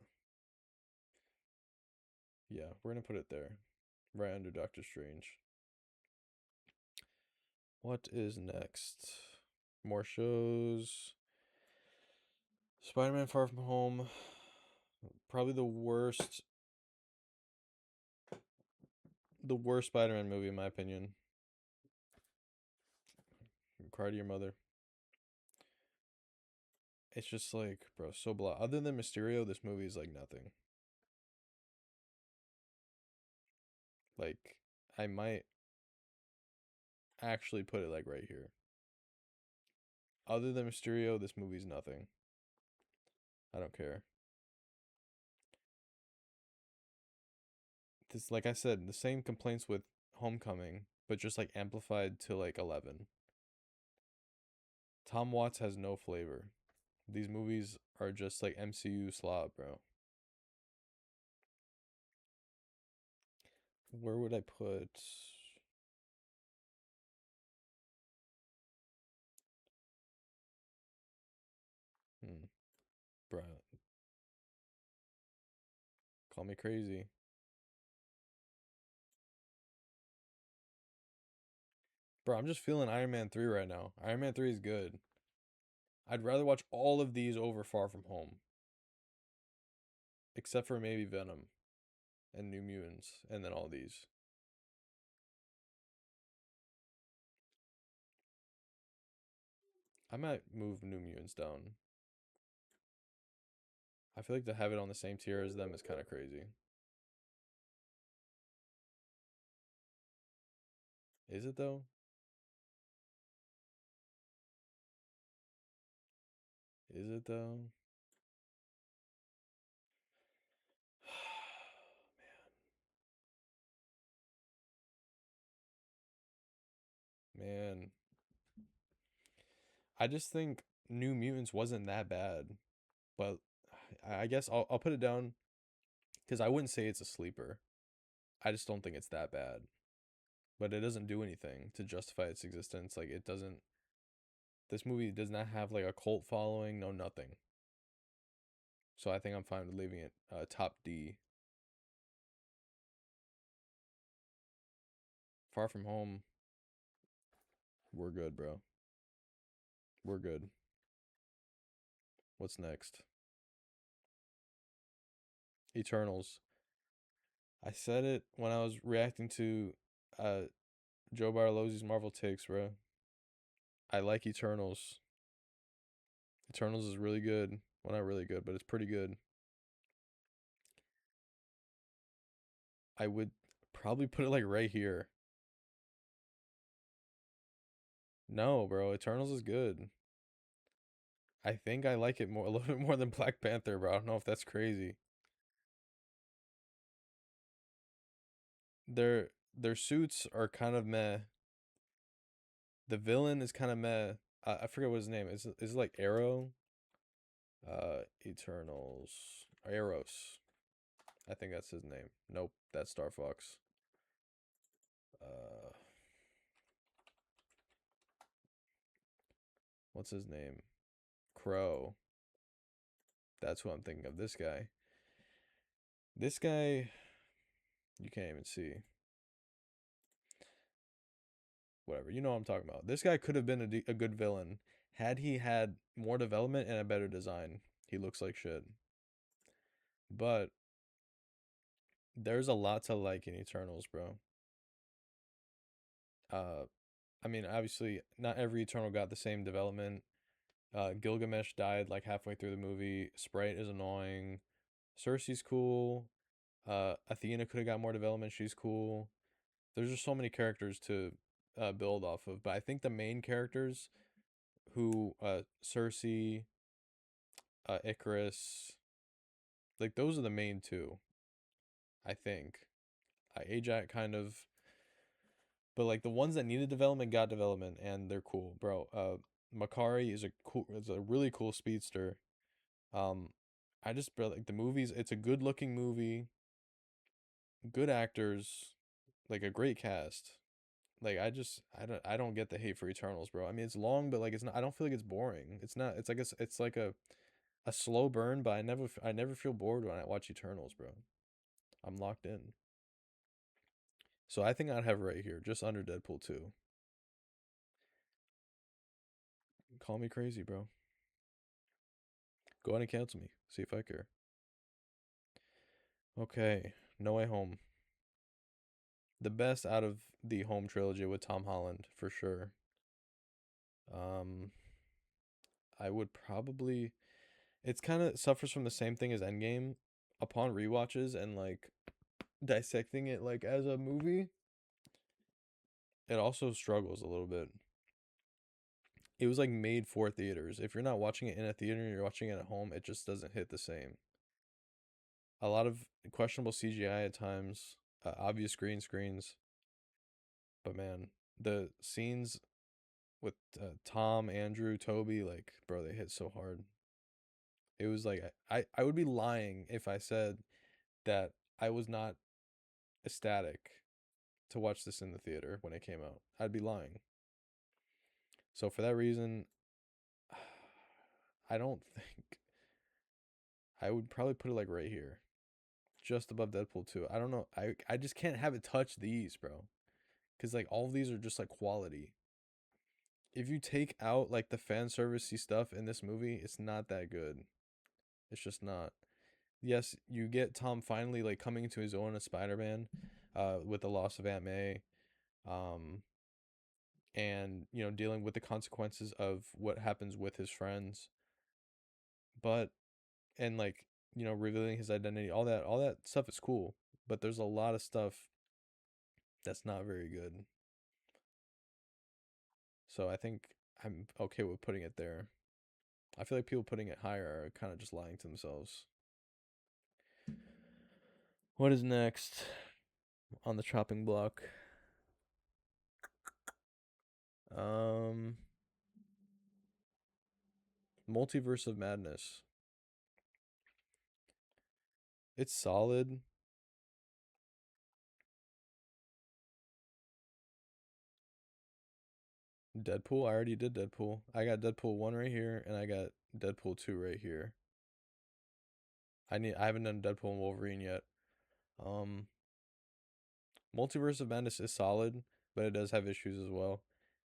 Yeah, we're gonna put it there. Right under Doctor Strange. What is next? More shows. Spider-Man Far From Home. Probably the worst Spider-Man movie in my opinion. Cry to your mother. It's just like, bro, so blah. Other than Mysterio, this movie is like nothing. Like, I might actually put it like right here. Other than Mysterio, this movie's nothing. I don't care. This, like I said, the same complaints with Homecoming, but just like amplified to like 11. Tom Watts has no flavor. These movies are just like MCU slop, bro. Where would I put? Hmm, bro, call me crazy, bro. I'm just feeling Iron Man 3 right now. Iron Man 3 is good. I'd rather watch all of these over Far From Home, except for maybe Venom and New Mutants, and then all these. I might move New Mutants down. I feel like to have it on the same tier as them is kind of crazy. Is it though? Is it though? Man, I just think New Mutants wasn't that bad, but I guess I'll put it down because I wouldn't say it's a sleeper. I just don't think it's that bad, but it doesn't do anything to justify its existence. Like it doesn't. This movie does not have like a cult following, no nothing. So I think I'm fine with leaving it top D. Far From Home, we're good, bro. We're good. What's next? Eternals. I said it when I was reacting to uh Joe Barlow's Marvel takes, bro. I like Eternals. Eternals is really good. Well, not really good, but it's pretty good. I would probably put it like right here. No, bro, Eternals is good. I think I like it more a little bit more than Black Panther, bro. I don't know if that's crazy. Their suits are kind of meh. The villain is kind of meh. I forget what his name is. Is it like Arrow? Eternals. Eros. I think that's his name. Nope, that's Star Fox. Uh, what's his name? Crow. That's who I'm thinking of. This guy. This guy, you can't even see. Whatever. You know what I'm talking about. This guy could have been a good villain had he had more development and a better design. He looks like shit. But there's a lot to like in Eternals, bro. Uh, I mean, obviously, not every Eternal got the same development. Gilgamesh died like halfway through the movie. Sprite is annoying. Cersei's cool. Athena could have got more development. She's cool. There's just so many characters to build off of. But I think the main characters, who Cersei, Icarus, like those are the main two. I think. Ajax kind of, but like the ones that needed development got development and they're cool, bro. Makari is a really cool speedster. Um, I just bro, like the movies. It's a good looking movie, good actors, like a great cast. Like I don't get the hate for Eternals, bro. I mean it's long, but like it's not. I don't feel like it's boring. It's not. It's like it's like a slow burn, but I never feel bored when I watch Eternals, bro. I'm locked in. So I think I'd have it right here, just under Deadpool 2. Call me crazy, bro. Go ahead and cancel me. See if I care. Okay, No Way Home. The best out of the Home trilogy with Tom Holland for sure. Um, I would probably. It's kind of suffers from the same thing as Endgame. Upon rewatches and like dissecting it like as a movie, it also struggles a little bit. it was like made for theaters. If you're not watching it in a theater and you're watching it at home, it just doesn't hit the same. A lot of questionable CGI at times, obvious green screens, but man, the scenes with Tom, Andrew, Toby, like bro, they hit so hard. It was like I would be lying if I said that I was not ecstatic to watch this in the theater when it came out. I'd be lying. So for that reason, I don't think I would probably put it like right here, just above Deadpool 2. I don't know. I just can't have it touch these, bro. Cuz like all of these are just like quality. If you take out like the fan servicey stuff in this movie, it's not that good. It's just not. Yes, you get Tom finally like coming into his own as Spider-Man, with the loss of Aunt May, um, and dealing with the consequences of what happens with his friends. But and like revealing his identity, all that stuff is cool. But there's a lot of stuff that's not very good. So I think I'm okay with putting it there. I feel like people putting it higher are kind of just lying to themselves. What is next on the chopping block? Um, Multiverse of Madness. It's solid. Deadpool. I already did Deadpool. I got Deadpool 1 right here, and I got Deadpool 2 right here. I haven't done Deadpool and Wolverine yet. Um, Multiverse of Madness is solid, but it does have issues as well.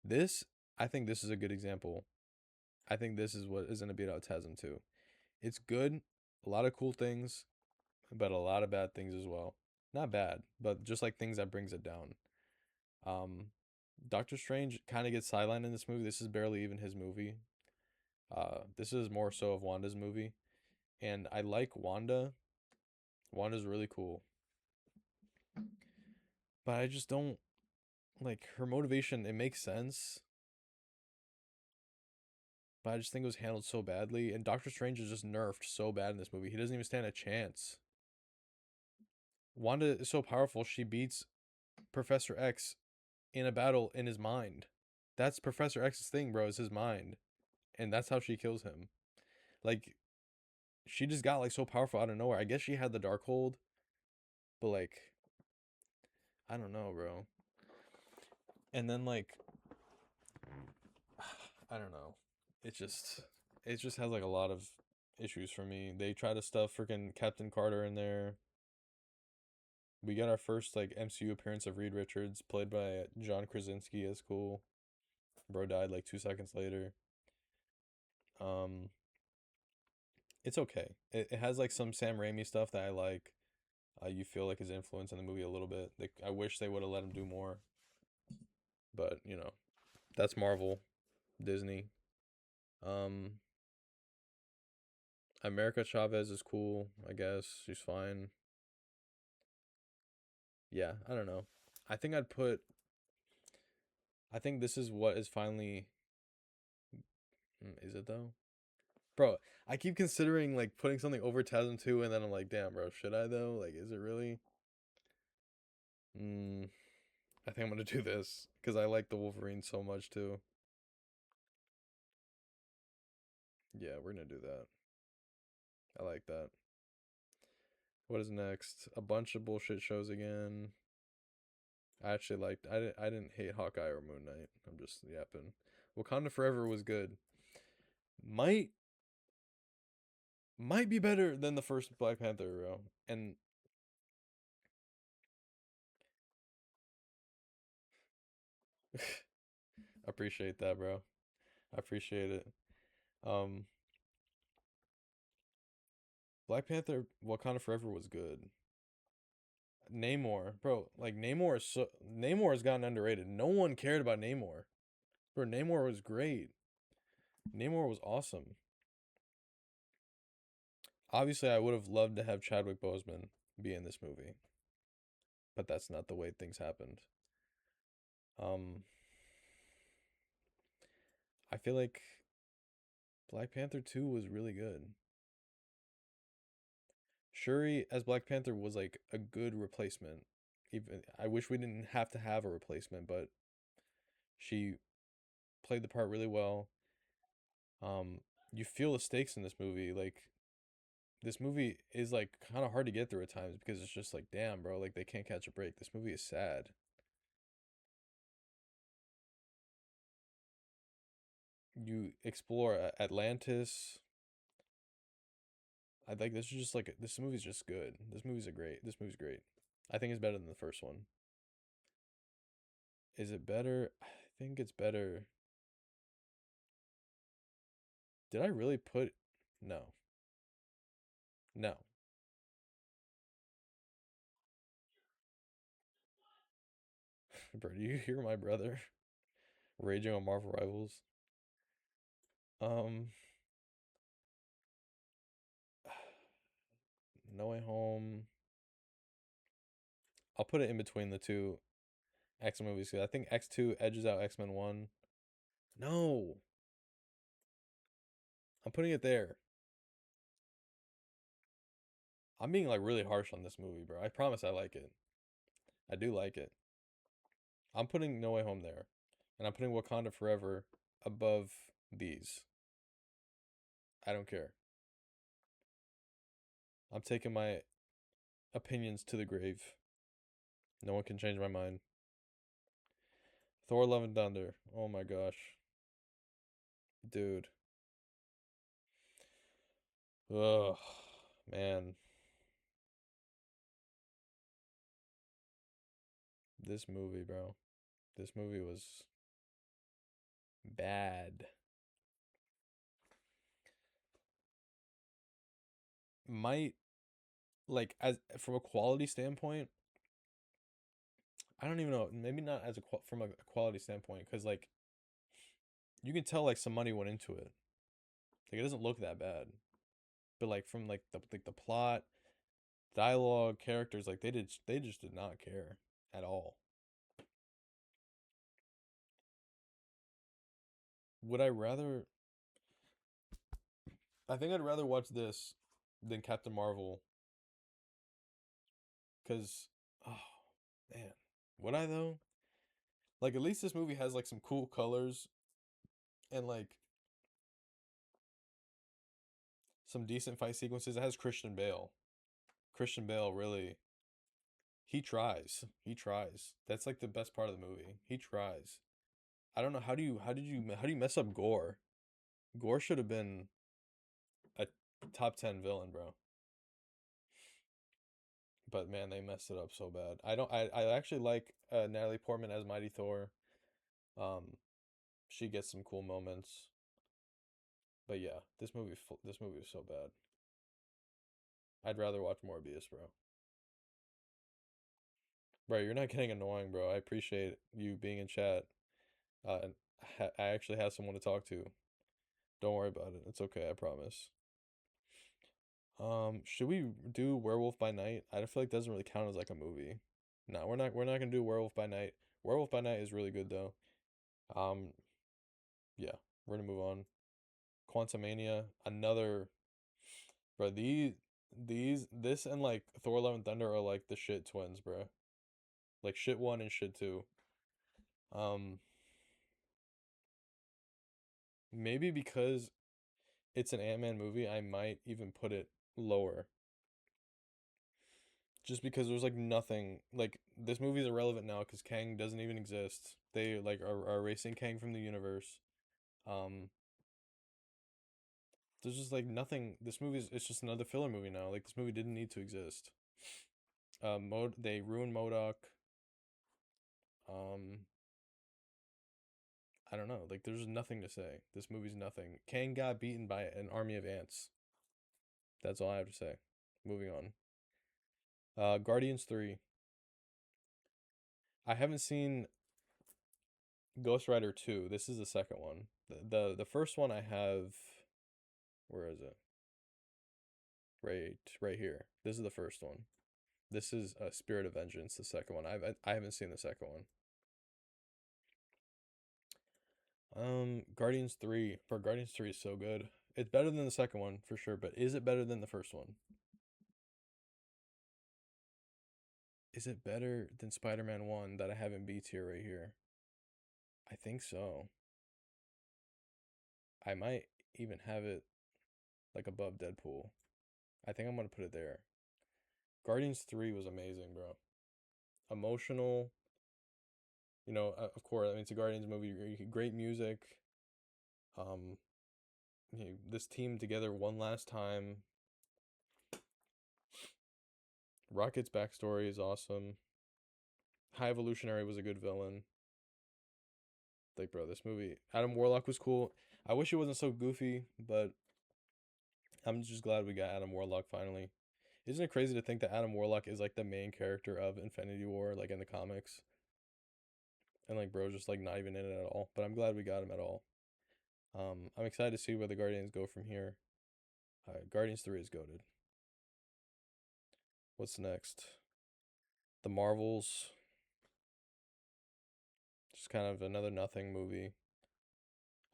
This, I think this is a good example. I think this is what is going to beat out TASM 2. It's good, a lot of cool things, but a lot of bad things as well. Not bad, but just like things that brings it down. Um, Doctor Strange kind of gets sidelined in this movie. This is barely even his movie. This is more so of Wanda's movie, and I like Wanda. Wanda's really cool, but I just don't like her motivation. It makes sense, but I just think it was handled so badly. And Doctor Strange is just nerfed so bad in this movie. He doesn't even stand a chance. Wanda is so powerful, she beats Professor X in a battle in his mind. That's Professor X's thing, bro, is his mind. And that's how she kills him. Like, she just got like so powerful out of nowhere. I guess she had the Darkhold, but like, I don't know, bro. And then like, I don't know. It just it just has like a lot of issues for me. They try to stuff freaking Captain Carter in there. We got our first like MCU appearance of Reed Richards, played by John Krasinski as cool. Bro died like 2 seconds later. Um, it's okay. It has like some Sam Raimi stuff that I like. You feel like his influence in the movie a little bit. Like I wish they would have let him do more, but that's Marvel, Disney. Um, America Chavez is cool. I guess she's fine. Yeah, I don't know. I think I'd put. I think this is what is finally. Is it though? Bro, I keep considering like putting something over TASM 2, and then I'm like, damn, bro, should I though? Like, is it really? Mm, I think I'm gonna do this because I like the Wolverine so much too. Yeah, we're gonna do that. I like that. What is next? A bunch of bullshit shows again. I actually liked. I didn't hate Hawkeye or Moon Knight. I'm just yapping. Wakanda Forever was good. Might might be better than the first Black Panther, bro. And appreciate that, bro. I appreciate it. Um, Black Panther Wakanda Forever was good. Namor, bro, like Namor has gotten underrated. No one cared about Namor. Bro, Namor was great. Namor was awesome. Obviously, I would have loved to have Chadwick Boseman be in this movie, but that's not the way things happened. Um, I feel like Black Panther 2 was really good. Shuri as Black Panther was like a good replacement. Even I wish we didn't have to have a replacement, but she played the part really well. Um, you feel the stakes in this movie. Like this movie is like kind of hard to get through at times because it's just like, damn, bro, like they can't catch a break. This movie is sad. You explore Atlantis. I like this is just like this movie's just good. This movie's great. I think it's better than the first one. Is it better? I think it's better. Did I really put no. No. Bro, do you hear my brother raging on Marvel Rivals? Um No Way Home. I'll put it in between the two X-Men movies 'cause I think X2 edges out X-Men 1. No. I'm putting it there. I'm being like really harsh on this movie, bro. I promise I like it. I do like it. I'm putting No Way Home there. And I'm putting Wakanda Forever above these. I don't care. I'm taking my opinions to the grave. No one can change my mind. Thor Love and Thunder. Oh my gosh. Dude. Ugh. Man. This movie, bro. This movie was bad. Might like as from a quality standpoint, I don't even know. Maybe not as from a quality standpoint, because like you can tell like some money went into it. Like it doesn't look that bad, but like from like the plot, dialogue, characters, like they just did not care at all. Would I rather? I think I'd rather watch this than Captain Marvel, cause oh man, would I though? Like at least this movie has like some cool colors and like some decent fight sequences. It has Christian Bale. Christian Bale really he tries. He tries. That's like the best part of the movie. He tries. I don't know how do you mess up Gore? Gore should have been a top 10 villain, bro. But man, they messed it up so bad. I actually like Natalie Portman as Mighty Thor. Um she gets some cool moments. But yeah, this movie is so bad. I'd rather watch Morbius, bro. Bro, you're not getting annoying, bro. I appreciate you being in chat. And I actually have someone to talk to. Don't worry about it. It's okay, I promise. Should we do Werewolf by Night? I feel like it doesn't really count as like a movie. No, we're not gonna do Werewolf by Night. Werewolf by Night is really good though. Um, yeah, we're gonna move on. Quantumania, another bro, this and like Thor Love and Thunder are like the shit twins, bro. Like shit one and shit two. Um, maybe because it's an Ant-Man movie, I might even put it lower. Just because there's like nothing like this movie's irrelevant now because Kang doesn't even exist. They like are erasing Kang from the universe. Um, there's just like nothing. This movie's it's just another filler movie now. Like this movie didn't need to exist. They ruined Modoc. Um, I don't know. Like there's nothing to say. This movie's nothing. Kang got beaten by an army of ants. That's all I have to say. Moving on. Guardians 3. I haven't seen Ghost Rider 2. This is the second one. The first one I have where is it? Right here. This is the first one. This is Spirit of Vengeance, the second one. I haven't seen the second one. Guardians 3. For Guardians 3 is so good. It's better than the second one for sure, but is it better than the first one? Is it better than Spider-Man 1 that I have in B tier right here? I think so. I might even have it like above Deadpool. I think I'm gonna put it there. Guardians 3 was amazing, bro. Emotional, of course, I mean, it's a Guardians movie. Great music. Um, this team together one last time. Rocket's backstory is awesome. High Evolutionary was a good villain. Like, bro, this movie, Adam Warlock was cool. I wish it wasn't so goofy, but I'm just glad we got Adam Warlock finally. Isn't it crazy to think that Adam Warlock is like the main character of Infinity War, like in the comics? And like, bro's just like not even in it at all. But I'm glad we got him at all. I'm excited to see where the Guardians go from here. Guardians 3 is goated. What's next? The Marvels. Just kind of another nothing movie.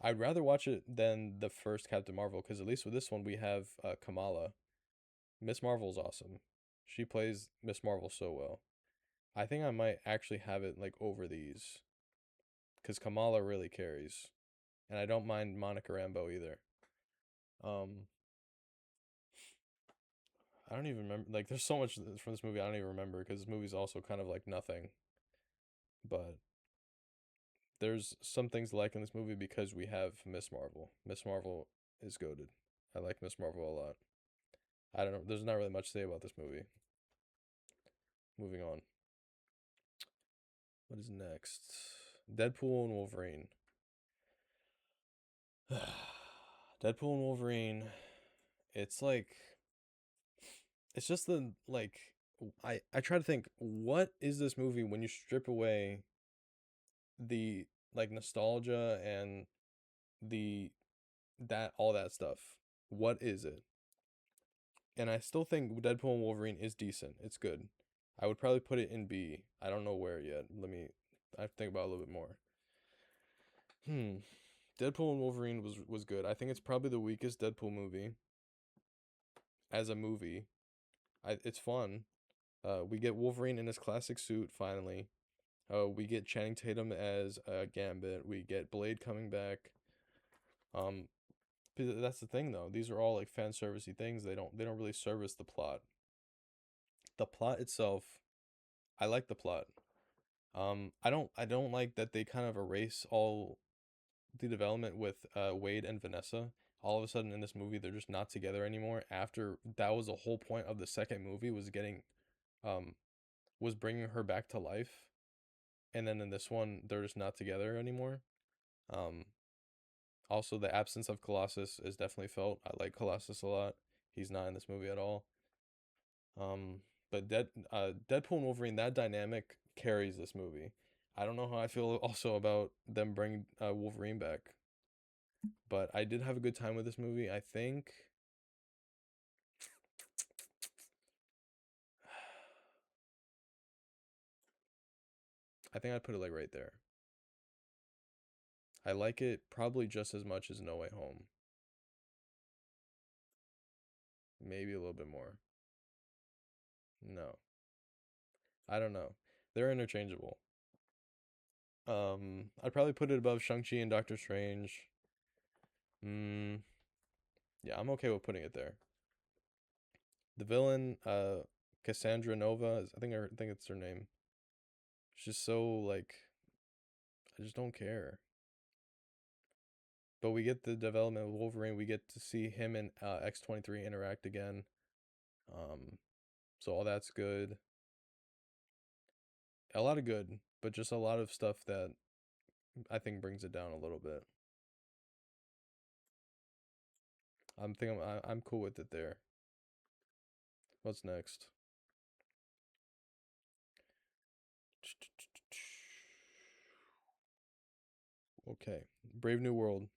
I'd rather watch it than the first Captain Marvel because at least with this one we have Kamala. Miss Marvel's awesome. She plays Miss Marvel so well. I think I might actually have it like over these because Kamala really carries, and I don't mind Monica Rambeau either. Um, I don't even remember. Like, there's so much from this movie I don't even remember because this movie's also kind of like nothing. But there's some things to like in this movie because we have Miss Marvel. Miss Marvel is goaded. I like Miss Marvel a lot. I don't know. There's not really much to say about this movie. Moving on. What is next? Deadpool and Wolverine. Deadpool and Wolverine. It's like it's just the like I try to think what is this movie when you strip away the like nostalgia and the that all that stuff. What is it? And I still think Deadpool and Wolverine is decent. It's good. I would probably put it in B. I don't know where yet. I have to think about it a little bit more. Hmm. Deadpool and Wolverine was good. I think it's probably the weakest Deadpool movie as a movie. It's fun. We get Wolverine in his classic suit finally. We get Channing Tatum as Gambit. We get Blade coming back. Um, that's the thing though. These are all like fan servicey things. They don't really service the plot. The plot itself, I like the plot. I don't like that they kind of erase all the development with Wade and Vanessa. All of a sudden in this movie they're just not together anymore. After that was the whole point of the second movie was getting um was bringing her back to life, and then in this one they're just not together anymore. Um, Also the absence of Colossus is definitely felt. I like Colossus a lot. He's not in this movie at all. Um, but Deadpool and Wolverine, that dynamic carries this movie. I don't know how I feel also about them bringing Wolverine back, but I did have a good time with this movie. I think I'd put it like right there. I like it probably just as much as No Way Home, maybe a little bit more. No, I don't know. They're interchangeable. I'd probably put it above Shang-Chi and Doctor Strange. Mm, yeah, I'm okay with putting it there. The villain, Cassandra Nova, I think it's her name. She's so like I just don't care. But we get the development of Wolverine. We get to see him and X-23 interact again. Um, so all that's good. A lot of good, but just a lot of stuff that I think brings it down a little bit. I'm cool with it there. What's next? Okay, Brave New World.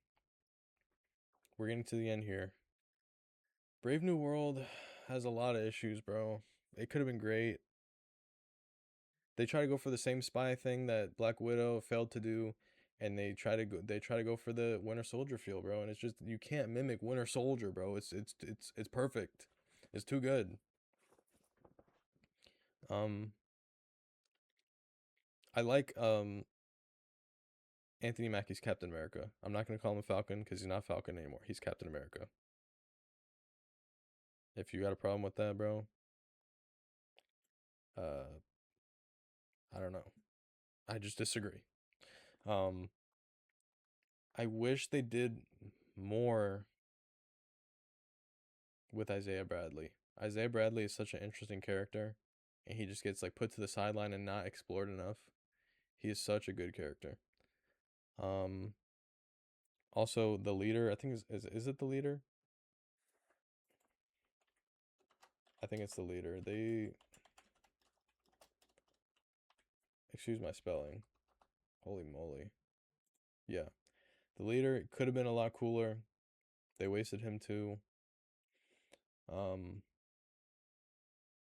We're getting to the end here. Brave New World has a lot of issues, bro. It could have been great. They try to go for the same spy thing that Black Widow failed to do, and they try to go for the Winter Soldier feel, bro, and it's just you can't mimic Winter Soldier, bro. It's perfect. It's too good. Um, I like Anthony Mackie's Captain America. I'm not gonna call him Falcon because he's not Falcon anymore. He's Captain America. If you got a problem with that, bro, uh, I don't know. I just disagree. Um, I wish they did more with Isaiah Bradley. Isaiah Bradley is such an interesting character, and he just gets like put to the sideline and not explored enough. He is such a good character. Um, Also the leader, I think is it the leader? I think it's the leader. Excuse my spelling. Holy moly. Yeah. The leader could have been a lot cooler. They wasted him too. Um,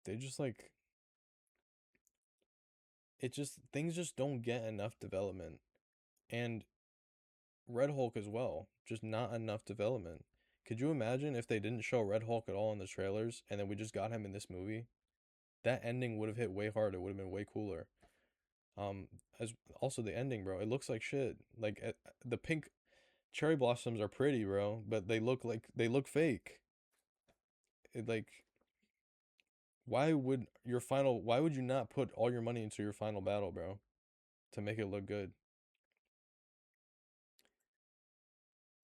they just like it just things just don't get enough development. And Red Hulk as well, just not enough development. Could you imagine if they didn't show Red Hulk at all in the trailers and then we just got him in this movie? That ending would have hit way harder. It would have been way cooler. Um, as also the ending, bro. It looks like shit. Like the pink cherry blossoms are pretty, bro, but they look fake. It like why would you not put all your money into your final battle, bro, to make it look good?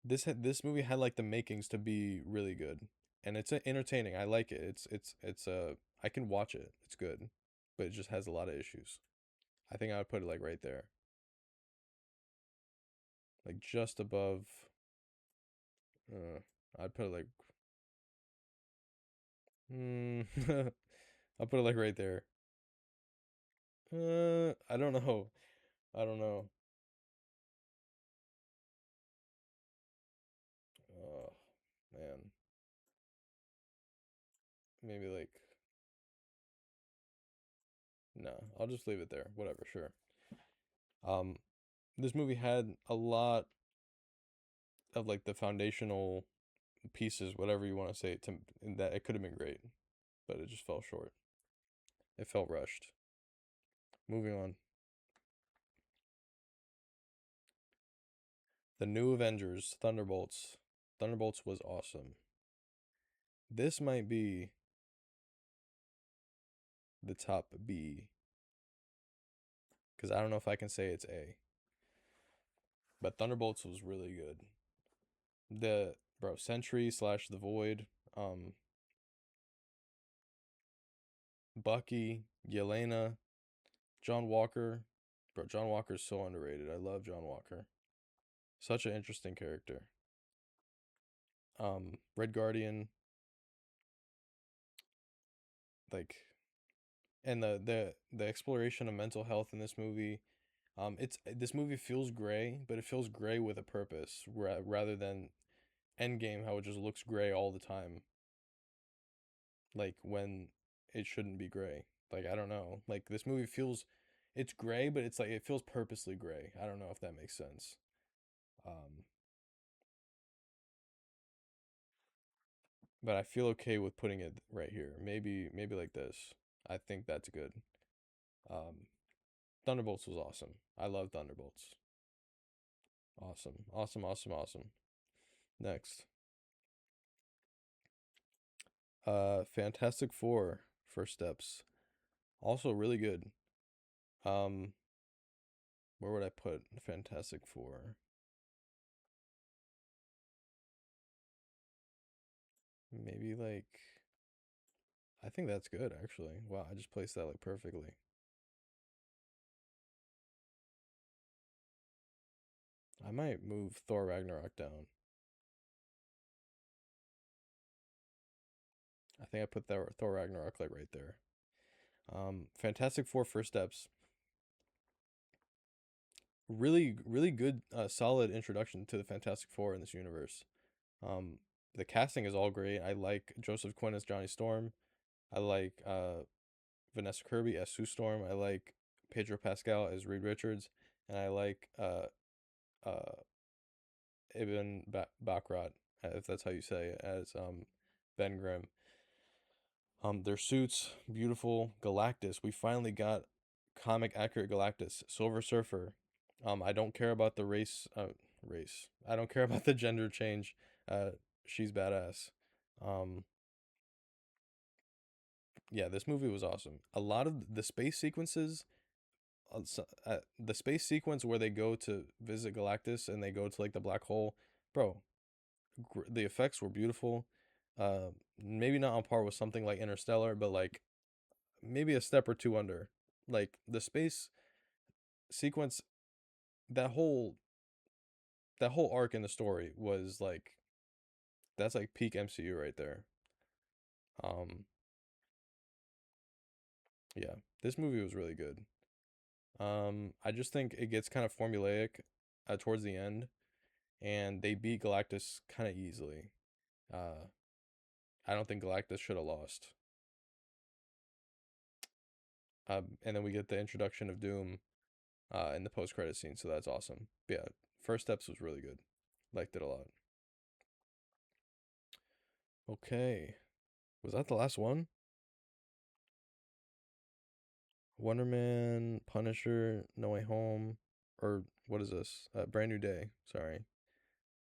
This movie had like the makings to be really good, and it's entertaining. I like it. It's I can watch it. It's good, but it just has a lot of issues. I think I would put it like right there, like just above. Uh, I'd put it like, mm, I'll put it like right there. I don't know. I don't know. Oh man, maybe like no. I'll just leave it there. Whatever, sure. Um, this movie had a lot of like the foundational pieces, whatever you want to say, to that it could have been great, but it just fell short. It felt rushed. Moving on. The New Avengers, Thunderbolts. Thunderbolts was awesome. This might be the top B because I don't know if I can say it's A, but Thunderbolts was really good. The bro Sentry slash the Void, um, Bucky, Yelena, John Walker. Bro, John Walker's so underrated. I love John Walker. Such an interesting character. Red Guardian, like, and the exploration of mental health in this movie. It's this movie feels gray, but it feels gray with a purpose, rather than Endgame, how it just looks gray all the time. Like when it shouldn't be gray. Like I don't know. Like this movie feels, it's gray, but it's like it feels purposely gray. I don't know if that makes sense. Um, but I feel okay with putting it right here. Maybe like this. I think that's good. Um, Thunderbolts was awesome. I love Thunderbolts. Awesome. Awesome, awesome, awesome. Next. Fantastic Four First Steps. Also really good. Um, where would I put Fantastic Four? Maybe like I think that's good actually. Wow, I just placed that like perfectly. I might move Thor Ragnarok down. I think I put that Thor Ragnarok like right there. Fantastic Four First Steps. Really good, solid introduction to the Fantastic Four in this universe. Um, the casting is all great. I like Joseph Quinn as Johnny Storm. I like Vanessa Kirby as Sue Storm. I like Pedro Pascal as Reed Richards, and I like uh Ibn Bakrat, if that's how you say it, as Ben Grimm. Their suits, beautiful. Galactus, we finally got comic accurate Galactus. Silver Surfer. I don't care about the race. I don't care about the gender change. Uh, she's badass. Um, yeah, this movie was awesome. A lot of the space sequences, the space sequence where they go to visit Galactus and they go to like the black hole, bro. The effects were beautiful. Maybe not on par with something like Interstellar, but like maybe a step or two under. Like the space sequence, that whole that whole arc in the story was like that's like peak MCU right there. Um, yeah, this movie was really good. I just think it gets kind of formulaic towards the end, and they beat Galactus kind of easily. Uh, I don't think Galactus should have lost. And then we get the introduction of Doom in the post credit scene, so that's awesome. But yeah, First Steps was really good. Liked it a lot. Okay, was that the last one? Wonder Man, Punisher, No Way Home, or what is this? Brand New Day. Sorry,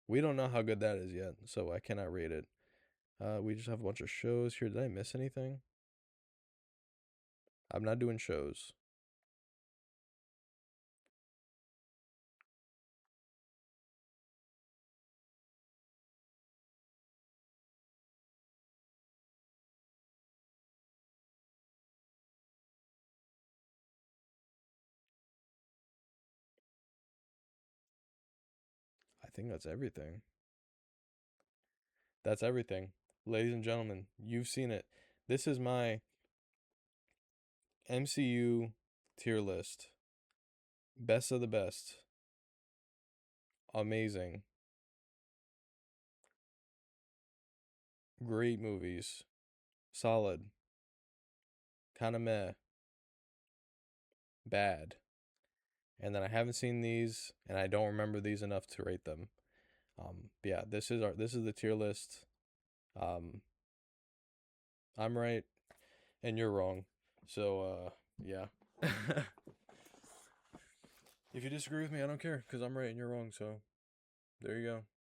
we don't know how good that is yet, so I cannot rate it. We just have a bunch of shows here. Did I miss anything? I'm not doing shows. I think that's everything. That's everything. Ladies and gentlemen, you've seen it. This is my MCU tier list. Best of the best. Amazing. Great movies. Solid. Kind of meh. Bad. And then I haven't seen these and I don't remember these enough to rate them. But yeah, this is the tier list. Um, I'm right and you're wrong. So yeah. If you disagree with me, I don't care because I'm right and you're wrong. So there you go.